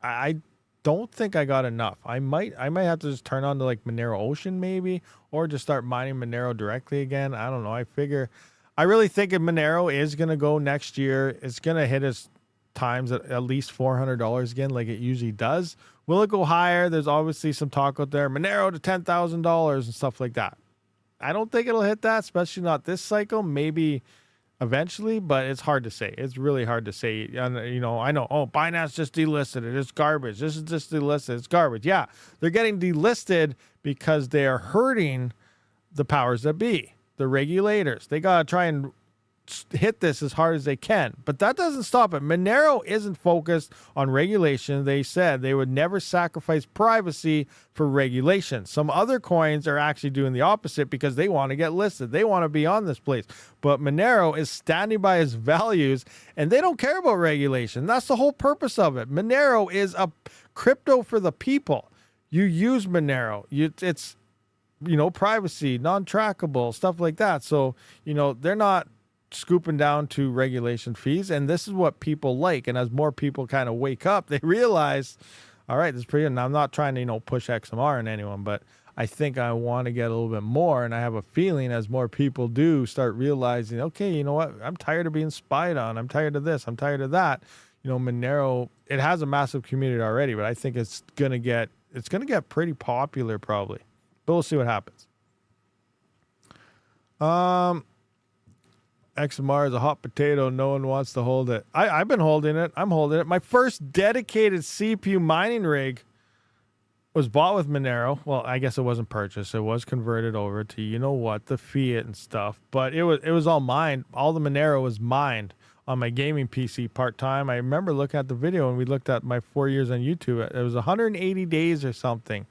I don't think I got enough. I might have to just turn on to like Monero Ocean maybe, or just start mining Monero directly again. I don't know. I really think if Monero is going to go next year, it's going to hit its times at least $400 again, like it usually does. Will it go higher? There's obviously some talk out there, Monero to $10,000 and stuff like that. I don't think it'll hit that, especially not this cycle. Maybe eventually, but it's hard to say. It's really hard to say. You know, I know, oh, Binance just delisted it. It's garbage. This is just delisted. It's garbage. Yeah, they're getting delisted because they are hurting the powers that be, the regulators. They got to try and hit this as hard as they can, but that doesn't stop it. Monero isn't focused on regulation. They said they would never sacrifice privacy for regulation. Some other coins are actually doing the opposite because they want to get listed. They want to be on this place. But Monero is standing by its values, and they don't care about regulation. That's the whole purpose of it. Monero is a crypto for the people. You use Monero. It's, you know, privacy, non-trackable, stuff like that. So, you know, they're not scooping down to regulation fees, and this is what people like. And as more people kind of wake up, they realize, all right, this is pretty good. And I'm not trying to, you know, push XMR on anyone, but I think I want to get a little bit more. And I have a feeling as more people do start realizing, okay, you know what, I'm tired of being spied on. I'm tired of this. I'm tired of that. You know, Monero, it has a massive community already, but I think it's gonna get pretty popular probably. But we'll see what happens. XMR is a hot potato. No one wants to hold it. I've been holding it. I'm holding it. My first dedicated CPU mining rig was bought with Monero. Well, I guess it wasn't purchased. It was converted over to, you know what, the fiat and stuff. But it was all mined. All the Monero was mined on my gaming PC part-time. I remember looking at the video when we looked at my 4 years on YouTube. It was 180 days or something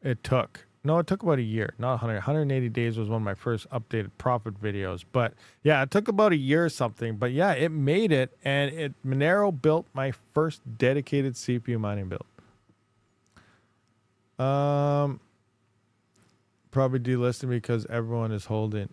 it took. No, it took about a year, not 100. 180 days was one of my first updated profit videos. But yeah, it took about a year or something. But yeah, it made it, and Monero built my first dedicated CPU mining build. Probably delisted because everyone is holding.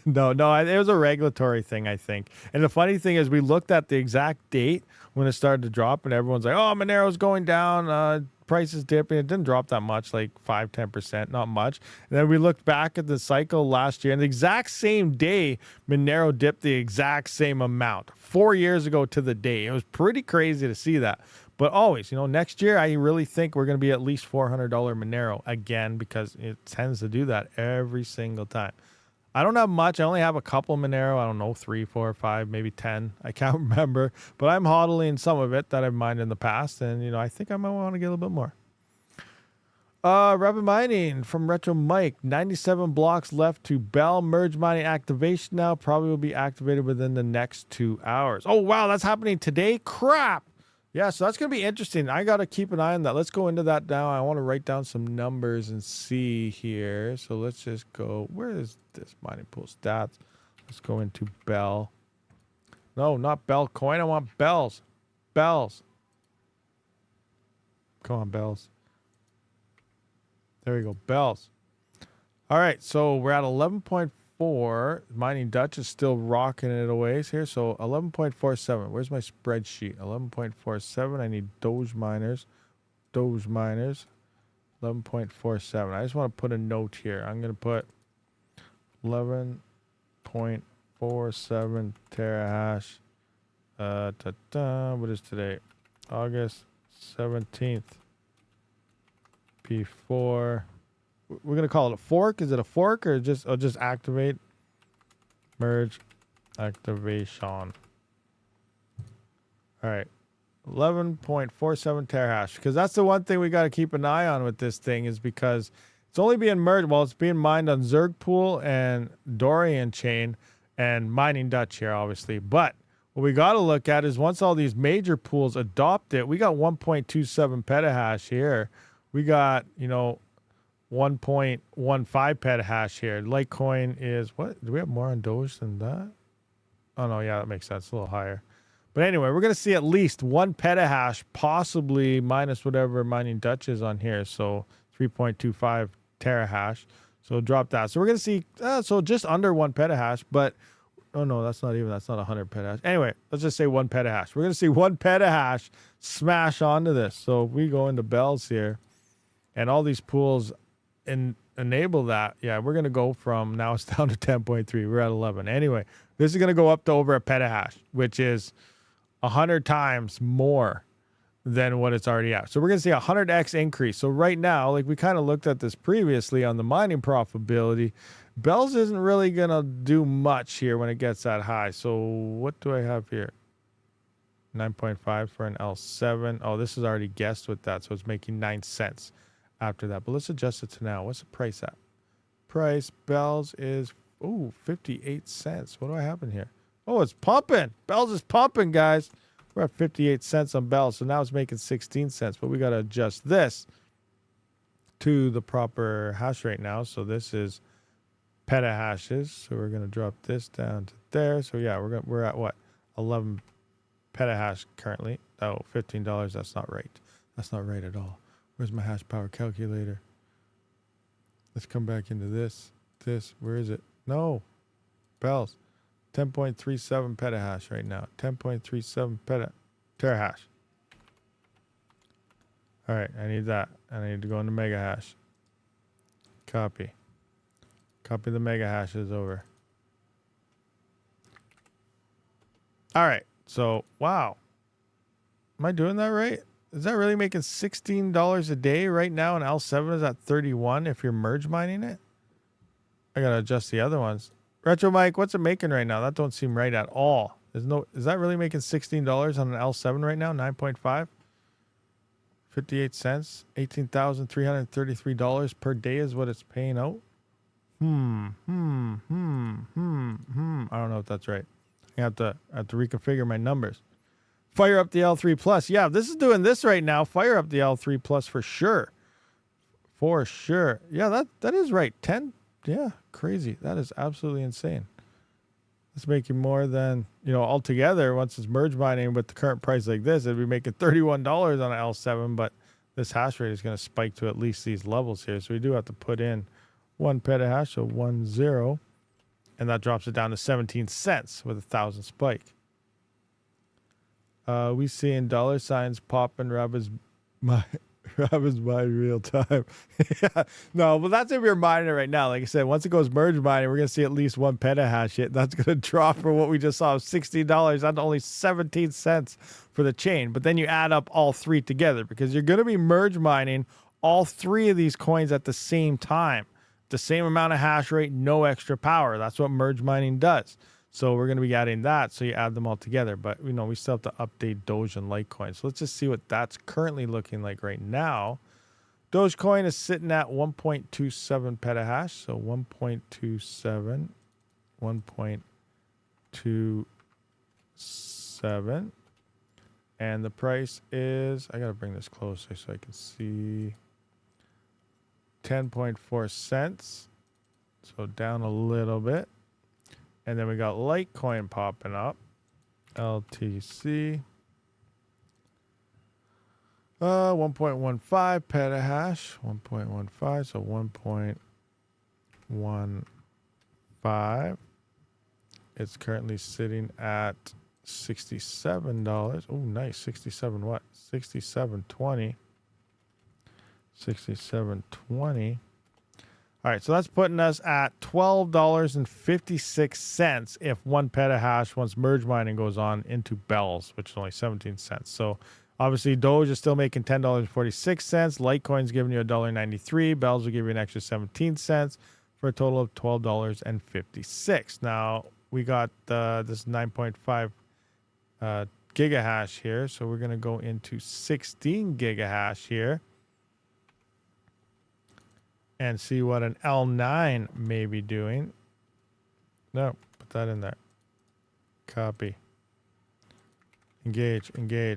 No, it was a regulatory thing, I think. And the funny thing is, we looked at the exact date when it started to drop, and everyone's like, "Oh, Monero's going down. Prices dipping." It didn't drop that much, like 5-10%, not much. And then we looked back at the cycle last year, and the exact same day, Monero dipped the exact same amount 4 years ago to the day. It was pretty crazy to see that. But always, you know, next year, I really think we're going to be at least $400 Monero again, because it tends to do that every single time. I don't have much. I only have a couple Monero. I don't know, 3, 4, 5, maybe 10. I can't remember. But I'm hodling some of it that I've mined in the past. And, you know, I think I might want to get a little bit more. Rabidmining from Retro Mike. 97 blocks left to Bell. Merge mining activation now. Probably will be activated within the next 2 hours. Oh, wow. That's happening today? Crap. Yeah, so that's going to be interesting. I got to keep an eye on that. Let's go into that now. I want to write down some numbers and see here. So let's just go. Where is this mining pool stats? Let's go into Bell. No, not Bell coin. I want bells. Bells. Come on, bells. There we go. Bells. All right, so we're at 11.4. Mining Dutch is still rocking it away here. So 11.47. Where's my spreadsheet? 11.47. I need Doge miners. Doge miners. 11.47. I just want to put a note here. I'm going to put 11.47 terahash. What is today? August 17th. P4. We're gonna call it a fork. Is it a fork or just activate? Merge activation. All right, 11.47 terahash. Because that's the one thing we got to keep an eye on with this thing is because it's only being merged. Well, it's being mined on Zerg Pool and Dorian chain and mining Dutch here, obviously. But what we got to look at is once all these major pools adopt it, we got 1.27 petahash here. We got 1.15 petahash here. Litecoin is what? Do we have more on Doge than that? Oh no, yeah, that makes sense. A little higher. But anyway, we're gonna see at least 1 petahash, possibly minus whatever mining Dutch is on here. So 3.25 terahash. So drop that. So we're gonna see so just under 1 petahash, but oh no, that's not 100 petahash. Anyway, let's just say 1 petahash. We're gonna see 1 petahash smash onto this. So if we go into bells here and all these pools enable that, yeah, we're going to go from, now it's down to 10.3. We're at 11. Anyway, this is going to go up to over a petahash, which is 100 times more than what it's already at. So we're going to see a 100x increase. So right now, like we kind of looked at this previously on the mining profitability, Bells isn't really going to do much here when it gets that high. So what do I have here? 9.5 for an L7. Oh, this is already guessed with that. So it's making 9 cents after that. But let's adjust it to now. What's the price at? Price Bells is 58 cents. What do I have in here? Oh, it's pumping. Bells is pumping, guys. We're at 58 cents on Bells. So now it's making 16 cents. But we got to adjust this to the proper hash rate now. So this is petahashes. So we're going to drop this down to there. So yeah, we're at what? 11 petahash currently. Oh, $15. That's not right. That's not right at all. Where's my hash power calculator? Let's come back into this. Where is it? No. Bells. 10.37 petahash right now. 10.37 terahash. All right, I need that. And I need to go into mega hash. Copy. Copy the mega hashes over. All right. So, wow. Am I doing that right? Is that really making $16 a day right now? And L7 is at 31 if you're merge mining it? I got to adjust the other ones. Retro Mike, what's it making right now? That don't seem right at all. Is that really making $16 on an L7 right now? 9.5? 58 cents? $18,333 per day is what it's paying out? I don't know if that's right. I have to reconfigure my numbers. Fire up the L3 Plus. Yeah, this is doing this right now. Fire up the L3 Plus for sure. For sure. Yeah, that is right. 10. Yeah, crazy. That is absolutely insane. It's making more than, altogether, once it's merge mining with the current price like this, it'd be making $31 on an L7, but this hash rate is going to spike to at least these levels here. So we do have to put in 1 petahash, so 10, and that drops it down to 17 cents with 1,000 spike. We seeing dollar signs popping. Rabid's mine real time. Yeah. No, but that's if you're mining it right now. Like I said, once it goes merge mining, we're gonna see at least 1 petahash hit. That's gonna drop for what we just saw of $60. That's only 17 cents for the chain. But then you add up all three together because you're gonna be merge mining all three of these coins at the same time. The same amount of hash rate, no extra power. That's what merge mining does. So we're going to be adding that. So you add them all together. But, we still have to update Doge and Litecoin. So let's just see what that's currently looking like right now. Dogecoin is sitting at 1.27 petahash. So 1.27. 1.27. And the price is, I got to bring this closer so I can see, 10.4 cents. So down a little bit. And then we got Litecoin popping up. LTC. 1.15 petahash. 1.15, so 1.15. It's currently sitting at $67. Oh, nice. 67 what? 67.20. 67.20. All right, so that's putting us at $12.56 if 1 petahash, once merge mining goes on, into Bells, which is only 17 cents. So obviously Doge is still making $10.46. Litecoin's giving you $1.93. Bells will give you an extra 17 cents for a total of $12.56. Now we got this 9.5 gigahash here, so we're going to go into 16 gigahash here and see what an L9 may be doing. No, put that in there. Copy. Engage.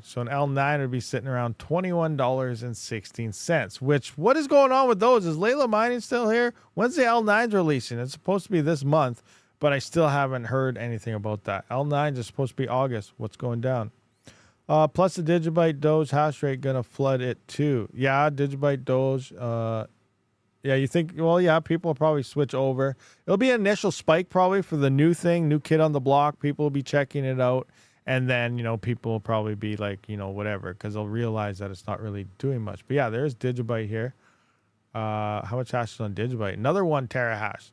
So an L9 would be sitting around $21.16, which, what is going on with those? Is Layla Mining still here? When's the L9s releasing? It's supposed to be this month, but I still haven't heard anything about that. L9s is supposed to be August. What's going down? Plus the Digibyte Doge hash rate going to flood it too. Yeah, Digibyte Doge, yeah, you think, well, yeah, people will probably switch over. It'll be an initial spike probably for the new thing, new kid on the block. People will be checking it out. And then, you know, people will probably be like, you know, whatever, because they'll realize that it's not really doing much. But yeah, there's Digibyte here. How much hash is on Digibyte? Another 1 terahash.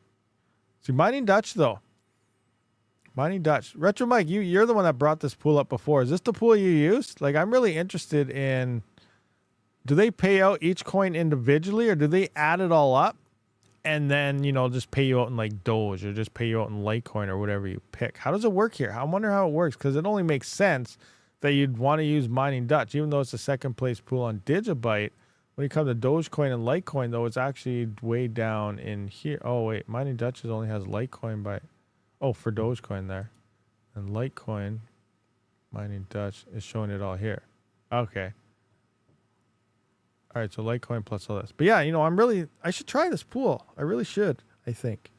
See, Mining Dutch, though. Mining Dutch. Retro Mike, you're the one that brought this pool up before. Is this the pool you used? Like, I'm really interested in... Do they pay out each coin individually, or do they add it all up and then, you know, just pay you out in like Doge or just pay you out in Litecoin or whatever you pick? How does it work here? I wonder how it works, because it only makes sense that you'd want to use Mining Dutch, even though it's the second place pool on Digibyte. When you come to Dogecoin and Litecoin, though, it's actually way down in here. Oh, wait, Mining Dutch only has Litecoin by... Oh, for Dogecoin there. And Litecoin, Mining Dutch is showing it all here. Okay. All right, so Litecoin plus all this. But yeah, you know, I should try this pool. I really should, I think.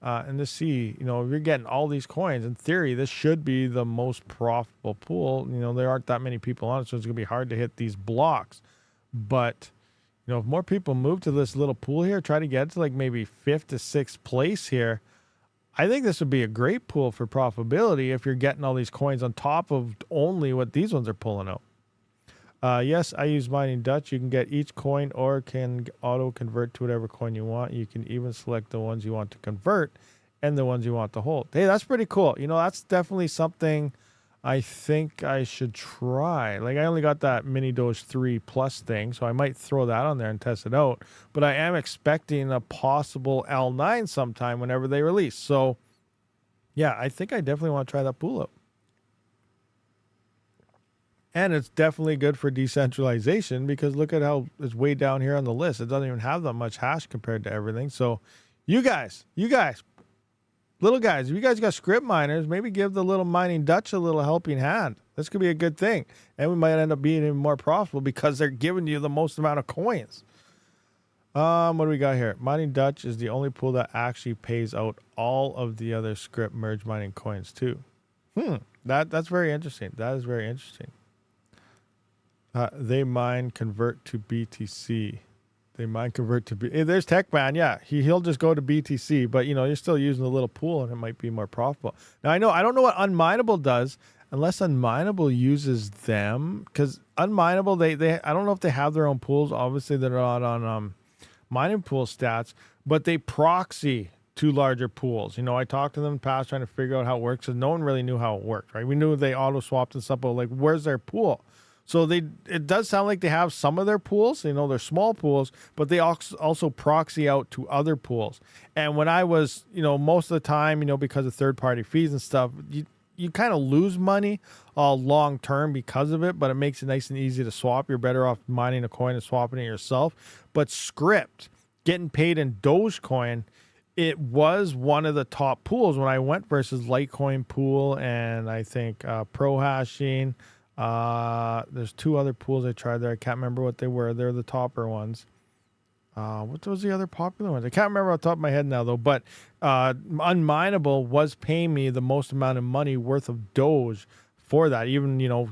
And to see, you know, if you're getting all these coins, in theory, this should be the most profitable pool. You know, there aren't that many people on it, so it's going to be hard to hit these blocks. But, you know, if more people move to this little pool here, try to get to like maybe 5th to 6th place here, I think this would be a great pool for profitability if you're getting all these coins on top of only what these ones are pulling out. Yes, I use Mining Dutch. You can get each coin or can auto convert to whatever coin you want. You can even select the ones you want to convert and the ones you want to hold. Hey, that's pretty cool. You know, that's definitely something I think I should try. Like, I only got that Mini Doge 3 Plus thing, so I might throw that on there and test it out. But I am expecting a possible L9 sometime whenever they release. So, yeah, I think I definitely want to try that pool out. And it's definitely good for decentralization, because look at how it's way down here on the list. It doesn't even have that much hash compared to everything. So you guys, little guys, if you guys got script miners, maybe give the little Mining Dutch a little helping hand. This could be a good thing. And we might end up being even more profitable because they're giving you the most amount of coins. What do we got here? Mining Dutch is the only pool that actually pays out all of the other script merge mining coins too. That's very interesting. That is very interesting. They mine convert to BTC. They mine convert to Hey, there's Techman. Yeah, he'll just go to BTC, but you know, you're still using the little pool, and it might be more profitable. Now I don't know what Unmineable does, unless Unmineable uses them, because Unmineable they I don't know if they have their own pools. Obviously, they're not on mining pool stats, but they proxy to larger pools. You know, I talked to them in the past trying to figure out how it works, because no one really knew how it worked. Right? We knew they auto swapped and stuff, but like, where's their pool? So it does sound like they have some of their pools, you know, they're small pools, but they also proxy out to other pools. And when I was, you know, most of the time, you know, because of third-party fees and stuff, you kind of lose money long term because of it, but it makes it nice and easy to swap. You're better off mining a coin and swapping it yourself. But Script, getting paid in Dogecoin, it was one of the top pools when I went versus Litecoin pool, and I think Pro Hashing. There's two other pools I tried there. I can't remember what they were. They're the topper ones. What was the other popular ones? I can't remember off the top of my head now, though. But Unminable was paying me the most amount of money worth of Doge for that. Even, you know,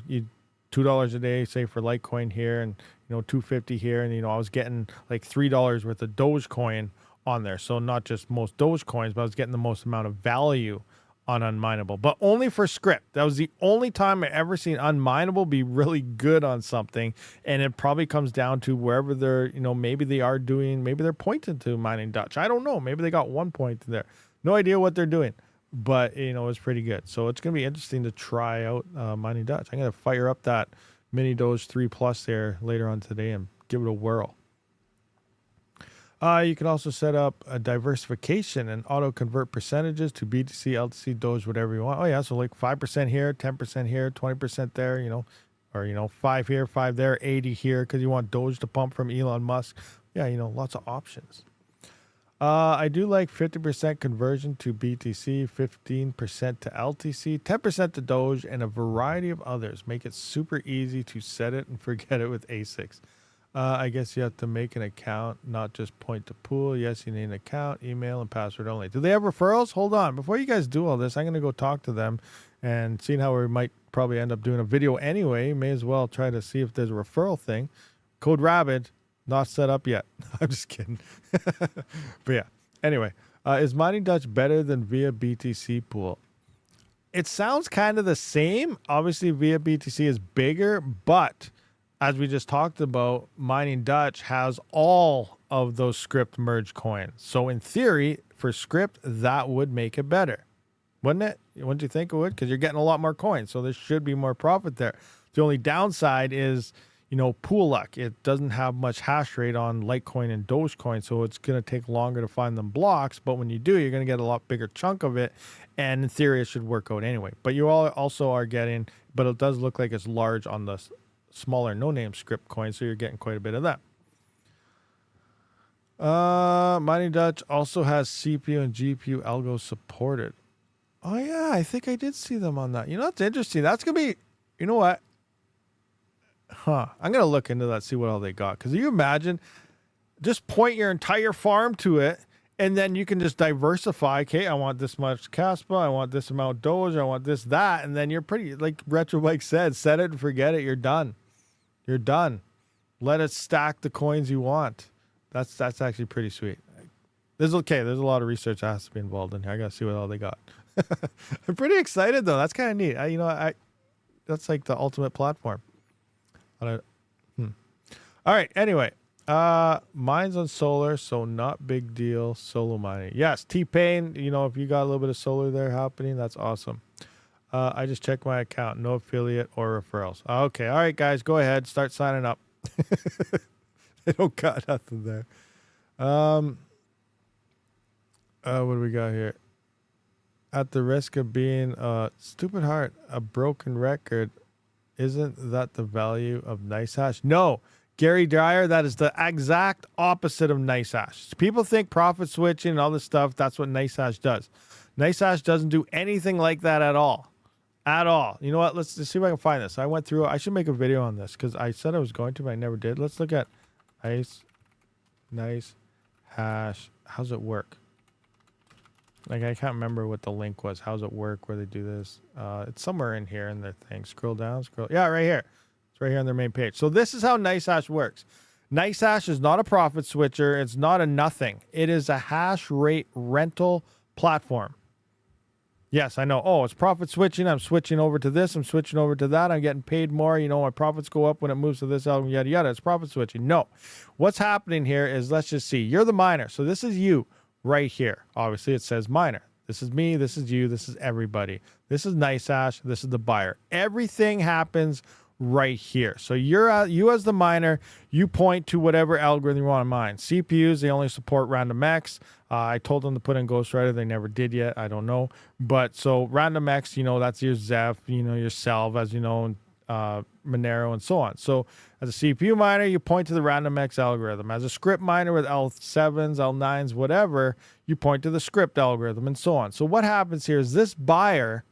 $2 a day, say, for Litecoin here, and, you know, $2.50 here. And, you know, I was getting like $3 worth of Dogecoin on there. So not just most Dogecoins, but I was getting the most amount of value on Unminable, but only for script. That was the only time I ever seen Unminable be really good on something. And it probably comes down to wherever they're, you know, maybe they are doing, maybe they're pointing to mining Dutch. I don't know. Maybe they got one point there. No idea what they're doing, but, you know, it's pretty good. So it's going to be interesting to try out mining Dutch. I'm going to fire up that mini Doge 3 Plus there later on today and give it a whirl. You can also set up a diversification and auto convert percentages to BTC, LTC, Doge, whatever you want. Oh yeah, so like 5% here, 10% here, 20% there, you know, or, you know, 5 here, 5 there, 80 here, because you want Doge to pump from Elon Musk. Yeah, you know, lots of options. I do like 50% conversion to BTC, 15% to LTC, 10% to Doge, and a variety of others. Make it super easy to set it and forget it with ASICs. I guess you have to make an account, not just point to pool. Yes, you need an account, email, and password only. Do they have referrals? Hold on. Before you guys do all this, I'm going to go talk to them and seeing how we might probably end up doing a video anyway. May as well try to see if there's a referral thing. Code Rabid, not set up yet. I'm just kidding. But yeah. Anyway, is mining Dutch better than via BTC pool? It sounds kind of the same. Obviously, via BTC is bigger, but as we just talked about, mining Dutch has all of those script merge coins. So in theory, for script, that would make it better. Wouldn't it? Wouldn't you think it would? Because you're getting a lot more coins. So there should be more profit there. The only downside is, you know, pool luck. It doesn't have much hash rate on Litecoin and Dogecoin. So it's going to take longer to find them blocks. But when you do, you're going to get a lot bigger chunk of it. And in theory, it should work out anyway. But you all also are getting, but it does look like it's large on the smaller no-name script coins, so you're getting quite a bit of that. Mining Dutch also has CPU and GPU algos supported. Oh yeah, I think I did see them on that. You know, that's interesting. That's gonna be, you know what? I'm gonna look into that, see what all they got. Because you imagine, just point your entire farm to it, and then you can just diversify. Okay, I want this much Kaspa, I want this amount Doge, I want this, that, and then you're pretty, like Retro Mike said, set it and forget it. You're done. You're done. Let it stack the coins you want. That's actually pretty sweet. There's okay. There's a lot of research that has to be involved in here. I gotta see what all they got. I'm pretty excited though. That's kind of neat. That's like the ultimate platform. All right. Anyway, mine's on solar, so not big deal. Solo mining. Yes, T-Pain. You know, if you got a little bit of solar there happening, that's awesome. I just checked my account. No affiliate or referrals. Okay. All right, guys. Go ahead. Start signing up. They don't got nothing there. What do we got here? At the risk of being stupid heart, a broken record, isn't that the value of NiceHash? No. Gary Dyer, that is the exact opposite of NiceHash. People think profit switching and all this stuff, that's what NiceHash does. NiceHash doesn't do anything like that at all. At all. You know what? Let's see if I can find this. I went through. I should make a video on this because I said I was going to, but I never did. Let's look at NiceHash. How's it work? Like, I can't remember what the link was. How's it work? Where they do this? It's somewhere in here in their thing. Scroll down. Yeah, right here. It's right here on their main page. So this is how NiceHash works. NiceHash is not a profit switcher. It's not a nothing. It is a hash rate rental platform. Yes, I know. Oh, it's profit switching. I'm switching over to this. I'm switching over to that. I'm getting paid more. You know, my profits go up when it moves to this album, yada, yada. It's profit switching. No. What's happening here is, let's just see. You're the miner. So this is you right here. Obviously, it says miner. This is me. This is you. This is everybody. This is NiceHash. This is the buyer. Everything happens right here. So you as the miner, you point to whatever algorithm you want to mine. CPUs, they only support RandomX. I told them to put in Ghostwriter. They never did yet. I don't know. But so RandomX, you know, that's your Zeph, you know, your Salve, as you know, Monero, and so on. So as a CPU miner, you point to the RandomX algorithm. As a script miner with L7s, L9s, whatever, you point to the script algorithm and so on. So what happens here is this buyer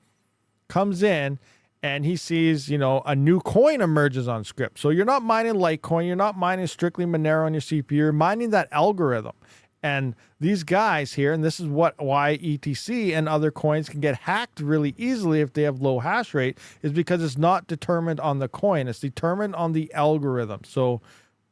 comes in and he sees, you know, a new coin emerges on script. So you're not mining Litecoin, you're not mining strictly Monero on your CPU, you're mining that algorithm. And these guys here, and this is why ETC and other coins can get hacked really easily if they have low hash rate, is because it's not determined on the coin. It's determined on the algorithm. So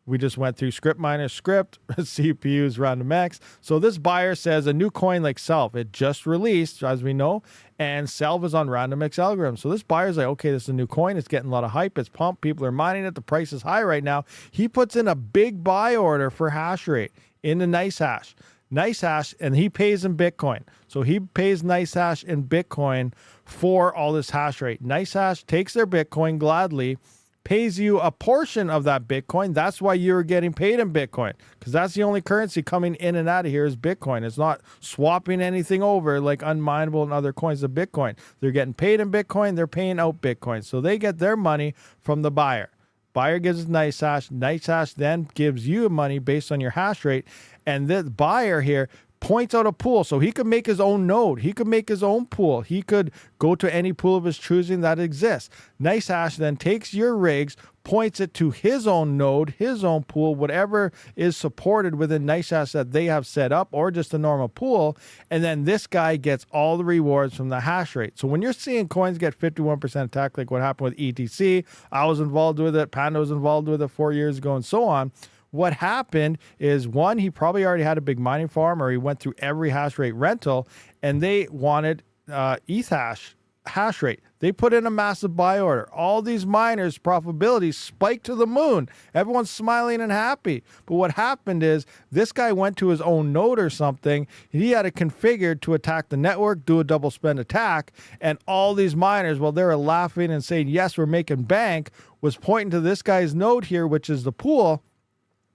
we just went through script minus script, CPUs, RandomX. So this buyer says a new coin like Self, it just released, as we know, and Self is on RandomX algorithm. So this buyer's like, okay, this is a new coin. It's getting a lot of hype. It's pumped. People are mining it. The price is high right now. He puts in a big buy order for Hashrate into NiceHash. NiceHash, and he pays in Bitcoin. So he pays NiceHash in Bitcoin for all this hash rate. NiceHash takes their Bitcoin gladly, pays you a portion of that Bitcoin. That's why you're getting paid in Bitcoin, because that's the only currency coming in and out of here is Bitcoin. It's not swapping anything over like unminable and other coins of Bitcoin. They're getting paid in Bitcoin. They're paying out Bitcoin. So they get their money from the buyer. Buyer gives us NiceHash. NiceHash then gives you money based on your hash rate. And the buyer here points out a pool. So he could make his own node. He could make his own pool. He could go to any pool of his choosing that exists. NiceHash then takes your rigs, points it to his own node, his own pool, whatever is supported within NiceHash that they have set up, or just a normal pool. And then this guy gets all the rewards from the hash rate. So when you're seeing coins get 51% attack, like what happened with ETC, I was involved with it, Panda was involved with it 4 years ago, and so on. What happened is, one, he probably already had a big mining farm, or he went through every hash rate rental, and they wanted ETH hash rate. They put in a massive buy order. All these miners' profitability spiked to the moon. Everyone's smiling and happy. But what happened is, this guy went to his own node or something. He had it configured to attack the network, do a double spend attack, and all these miners, while they were laughing and saying, yes, we're making bank, was pointing to this guy's node here, which is the pool.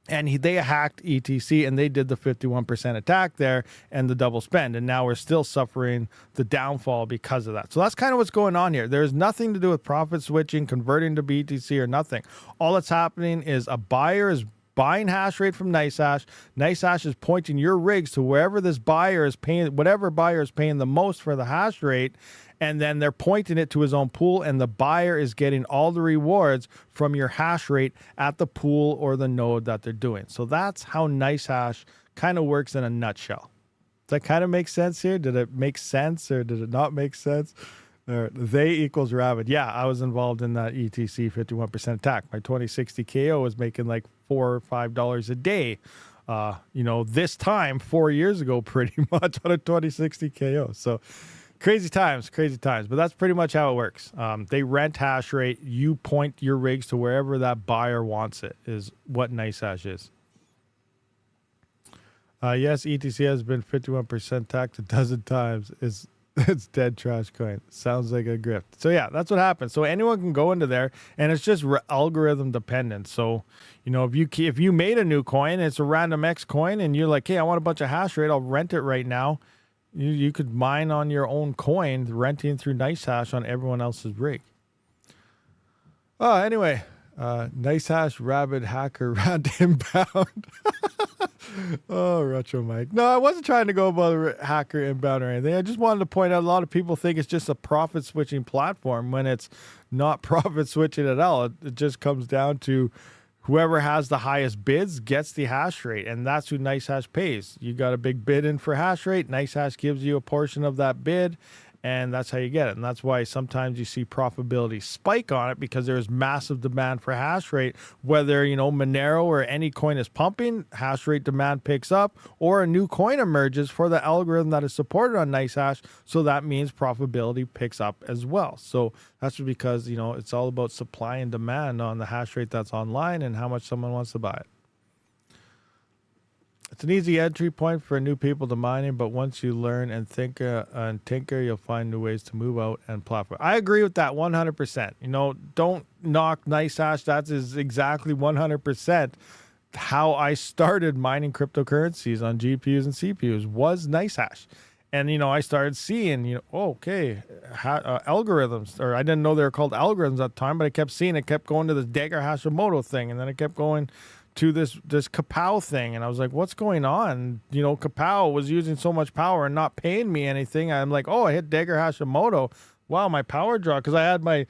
And they hacked ETC, and they did the 51% attack there and the double spend. And now we're still suffering the downfall because of that. So that's kind of what's going on here. There's nothing to do with profit switching, converting to BTC, or nothing. All that's happening is a buyer is buying hash rate from NiceHash. NiceHash is pointing your rigs to wherever this buyer is paying, whatever buyer is paying the most for the hash rate. And then they're pointing it to his own pool, and the buyer is getting all the rewards from your hash rate at the pool or the node that they're doing. So that's how NiceHash kind of works in a nutshell. Does that kind of make sense here? Did it make sense, or did it not make sense? They equals Rabid. Yeah, I was involved in that ETC 51% attack. My 2060 KO was making like $4 or $5 a day. You know, this time 4 years ago, pretty much on a 2060 KO. So crazy times. But that's pretty much how it works. They rent hash rate. You point your rigs to wherever that buyer wants it, is what NiceHash is. Yes, ETC has been 51% taxed a dozen times. It's dead trash coin. Sounds like a grift. So yeah, that's what happens. So anyone can go into there, and it's just algorithm dependent. So, you know, if you made a new coin, it's a random X coin, and you're like, hey, I want a bunch of hash rate, I'll rent it right now. You could mine on your own coin, renting through NiceHash on everyone else's rig. Oh, anyway, NiceHash Rabid hacker ran inbound. Oh, Retro Mike. No, I wasn't trying to go about hacker inbound or anything. I just wanted to point out, a lot of people think it's just a profit switching platform when it's not profit switching at all. It just comes down to whoever has the highest bids gets the hash rate, and that's who NiceHash pays. You got a big bid in for hash rate, NiceHash gives you a portion of that bid, and that's how you get it. And that's why sometimes you see profitability spike on it, because there's massive demand for hash rate. Whether, you know, Monero or any coin is pumping, hash rate demand picks up, or a new coin emerges for the algorithm that is supported on NiceHash. So that means profitability picks up as well. So that's because, you know, it's all about supply and demand on the hash rate that's online and how much someone wants to buy it. It's an easy entry point for new people to mining, but once you learn and tinker, you'll find new ways to move out and profit. I agree with that 100%. You know, don't knock NiceHash. That is exactly 100% how I started mining cryptocurrencies on GPUs and CPUs, was NiceHash. And, you know, I started seeing, you know, algorithms, or I didn't know they were called algorithms at the time, but I kept seeing it, kept going to this Dagger Hashimoto thing, and then it kept going to this Kapow thing, and I was like, what's going on? You know, Kapow was using so much power and not paying me anything. I'm like, oh, I hit Dagger Hashimoto. wow, my power draw, because I had my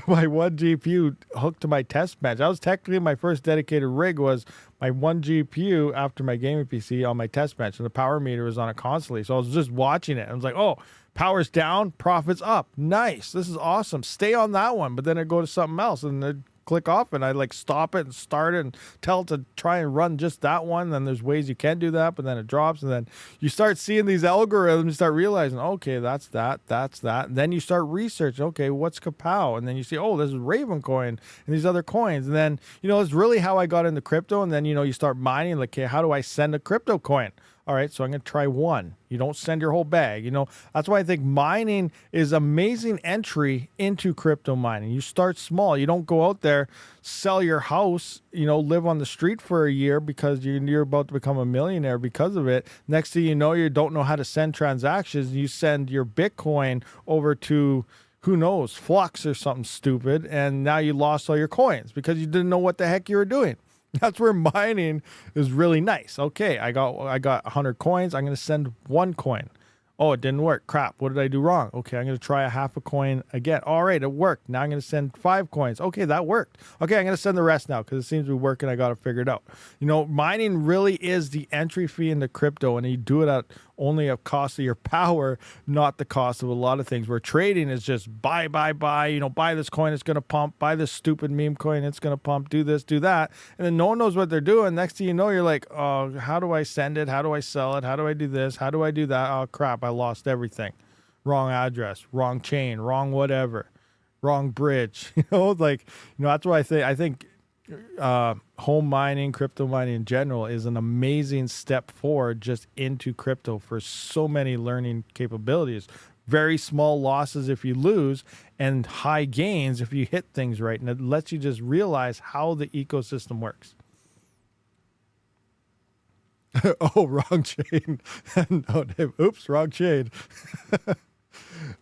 my one GPU hooked to my test bench. That was technically my first dedicated rig, was my one GPU after my gaming PC on my test bench, and the power meter was on it constantly. So I was just watching it. I was like, oh, power's down, profits up. Nice. This is awesome. Stay on that one. But then I go to something else and it'd click off, and I like stop it and start it and tell it to try and run just that one. Then there's ways you can do that, but then it drops, and then you start seeing these algorithms, you start realizing, okay, that's that. And then you start researching, okay, what's kapow? And then you see, oh, this is Raven coin and these other coins. And then, it's really how I got into crypto. And then, you start mining, like, okay, how do I send a crypto coin? All right, so I'm going to try one. You don't send your whole bag. That's why I think mining is amazing entry into crypto mining. You start small. You don't go out there, sell your house, live on the street for a year because you're about to become a millionaire because of it. Next thing you know, you don't know how to send transactions. You send your Bitcoin over to, who knows, Flux or something stupid, and now you lost all your coins because you didn't know what the heck you were doing. That's where mining is really nice. Okay, I got 100 coins. I'm going to send one coin. Oh, it didn't work. Crap. What did I do wrong? Okay, I'm going to try a half a coin again. All right, it worked. Now I'm going to send 5 coins. Okay, that worked. Okay, I'm going to send the rest now because it seems to be working. I got it figured out. Mining really is the entry fee into crypto, and you do it at only a cost of your power, not the cost of a lot of things, where trading is just buy, buy this coin, it's going to pump, buy this stupid meme coin, it's going to pump, do this, do that. And then no one knows what they're doing. Next thing you know, you're like, oh, how do I send it? How do I sell it? How do I do this? How do I do that? Oh, crap, I lost everything. Wrong address, wrong chain, wrong whatever, wrong bridge. That's why I think home mining, crypto mining in general is an amazing step forward just into crypto for so many learning capabilities. Very small losses if you lose, and high gains if you hit things right. And it lets you just realize how the ecosystem works. Oh, wrong chain. No, Dave. Oops, wrong chain.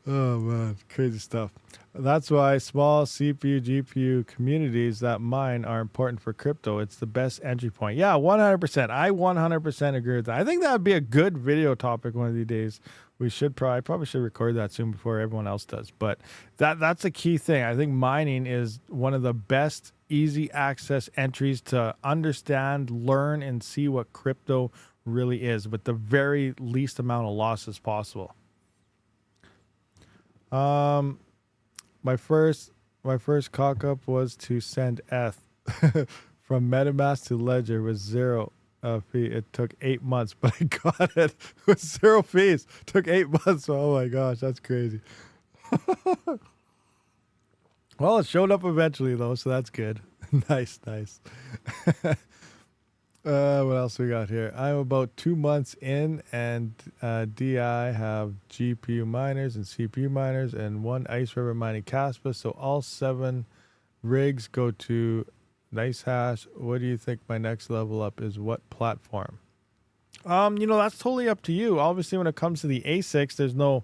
Oh, man. Crazy stuff. That's why small CPU, GPU communities that mine are important for crypto. It's the best entry point. Yeah, 100%. I 100% agree with that. I think that would be a good video topic one of these days. We should probably should record that soon before everyone else does. But that's a key thing. I think mining is one of the best easy access entries to understand, learn, and see what crypto really is with the very least amount of losses possible. My first cock up was to send ETH from MetaMask to Ledger with 0 fee. It took 8 months, but I got it with 0 fees. Took 8 months. Oh my gosh, that's crazy. Well, it showed up eventually though, so that's good. Nice. What else we got here? I'm about 2 months in, and DI have GPU miners and CPU miners and one Ice River mining Kaspa. So all 7 rigs go to NiceHash. What do you think my next level up is? What platform? That's totally up to you. Obviously, when it comes to the ASICs, there's no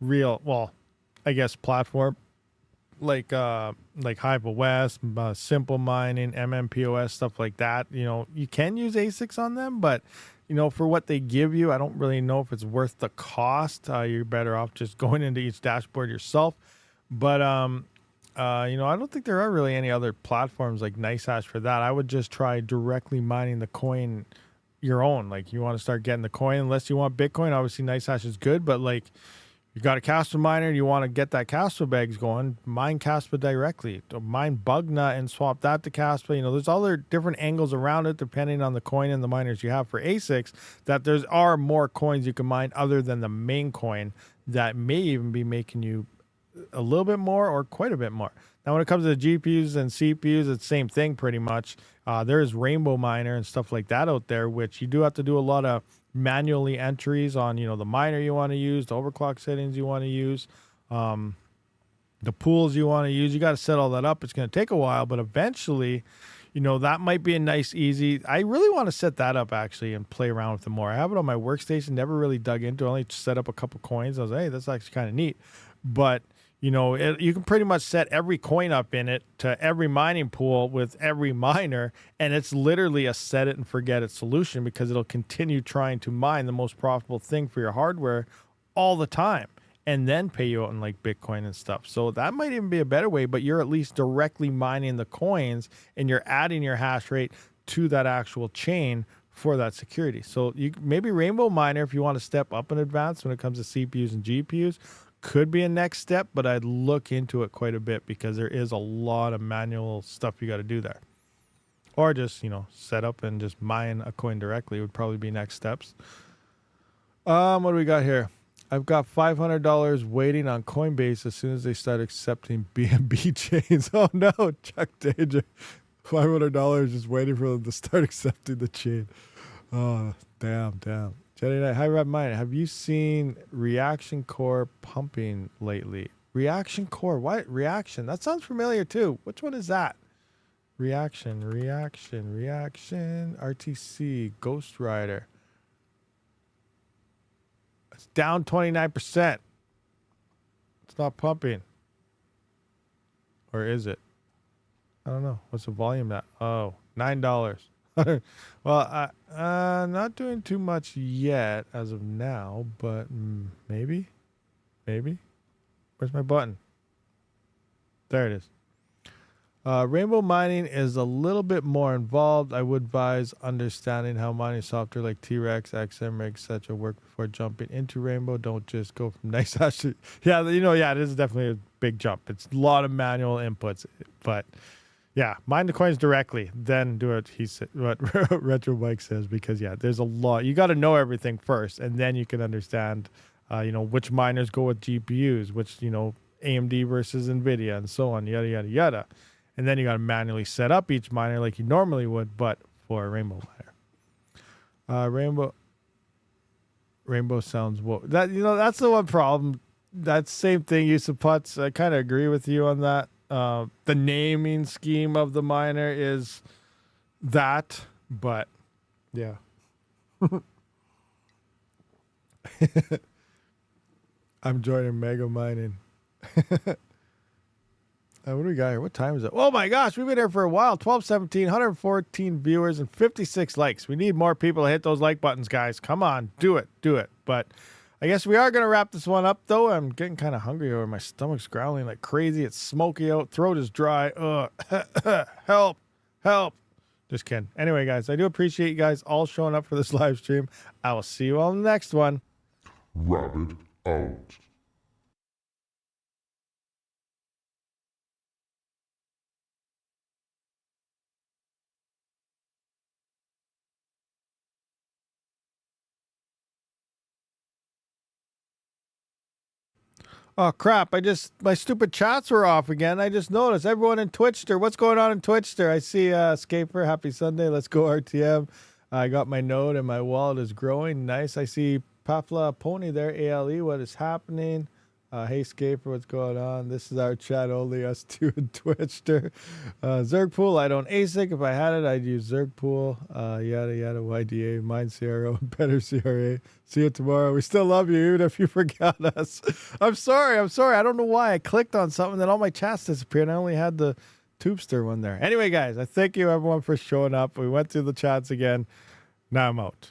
real, well, I guess platform like Hive West, Simple Mining, MMPOS, stuff like that. You can use ASICs on them, but for what they give you, I don't really know if it's worth the cost. You're better off just going into each dashboard yourself. But I don't think there are really any other platforms like NiceHash for that. I would just try directly mining the coin your own. Like, you want to start getting the coin, unless you want Bitcoin. Obviously, NiceHash is good, but like, you got a Kaspa miner and you want to get that Kaspa bags going, mine Kaspa directly. Mine Bugna and swap that to Kaspa. There's other different angles around it depending on the coin and the miners you have for ASICs, that are more coins you can mine other than the main coin that may even be making you a little bit more or quite a bit more. Now, when it comes to the GPUs and CPUs, it's the same thing pretty much. There's Rainbow Miner and stuff like that out there, which you do have to do a lot of manually entries on, the miner you want to use, the overclock settings you want to use, the pools you want to use. You got to set all that up. It's going to take a while, but eventually, that might be a nice, easy. I really want to set that up actually and play around with it more. I have it on my workstation, never really dug into it, only set up a couple coins. I was like, hey, that's actually kind of neat. But you can pretty much set every coin up in it to every mining pool with every miner, and it's literally a set it and forget it solution, because it'll continue trying to mine the most profitable thing for your hardware all the time. and then pay you out in like Bitcoin and stuff. So that might even be a better way, but you're at least directly mining the coins and you're adding your hash rate to that actual chain for that security. So you maybe Rainbow Miner, if you want to step up in advance when it comes to CPUs and GPUs, could be a next step, but I'd look into it quite a bit because there is a lot of manual stuff you got to do there. Or just, set up and just mine a coin directly would probably be next steps. What do we got here? I've got $500 waiting on Coinbase as soon as they start accepting BNB chains. Oh no, Chuck Danger. $500 just waiting for them to start accepting the chain. Oh, damn. Jedi Knight, hi rabidmining. Have you seen Reaction Core pumping lately? Reaction Core, what? Reaction? That sounds familiar too. Which one is that? Reaction, RTC, Ghost Rider. It's down 29%. It's not pumping. Or is it? I don't know. What's the volume at? Oh, $9. Well, not doing too much yet as of now, but maybe. Where's my button? There it is. Rainbow mining is a little bit more involved. I would advise understanding how mining software like T-Rex, XM, etc. work before jumping into Rainbow. Don't just go from nice hash. Yeah, it is definitely a big jump. It's a lot of manual inputs, but yeah, mine the coins directly, then do it. What Retro Mike says, because there's a lot. You got to know everything first, and then you can understand, which miners go with GPUs, which AMD versus NVIDIA, and so on, yada yada yada. And then you got to manually set up each miner like you normally would, but for a Rainbow miner. Rainbow sounds that's the one problem. That same thing, Yusuf Putz. I kind of agree with you on that. The naming scheme of the miner is that, but yeah. I'm joining Mega Mining. What do we got here? What time is it? Oh my gosh, we've been here for a while. 12:17, 114 viewers and 56 likes. We need more people to hit those like buttons, guys. Come on, do it. But I guess we are going to wrap this one up, though. I'm getting kind of hungry over. My stomach's growling like crazy. It's smoky out. Throat is dry. Help. Just kidding. Anyway, guys, I do appreciate you guys all showing up for this live stream. I will see you all in the next one. Rabid out. Oh crap, my stupid chats were off again. I just noticed everyone in Twitchster. What's going on in Twitchster? I see Scaper, happy Sunday. Let's go RTM. I got my node and my wallet is growing. Nice. I see Pafla Pony there. ALE, what is happening? Hey Scaper, what's going on? This is our chat only, us two in Twitchster. Zergpool, I don't ASIC. If I had it, I'd use Zergpool. Yada yada, YDA, mine CRO, better CRA. See you tomorrow. We still love you, even if you forgot us. I'm sorry. I don't know why. I clicked on something, then all my chats disappeared. I only had the Tubester one there. Anyway, guys, I thank you everyone for showing up. We went through the chats again. Now I'm out.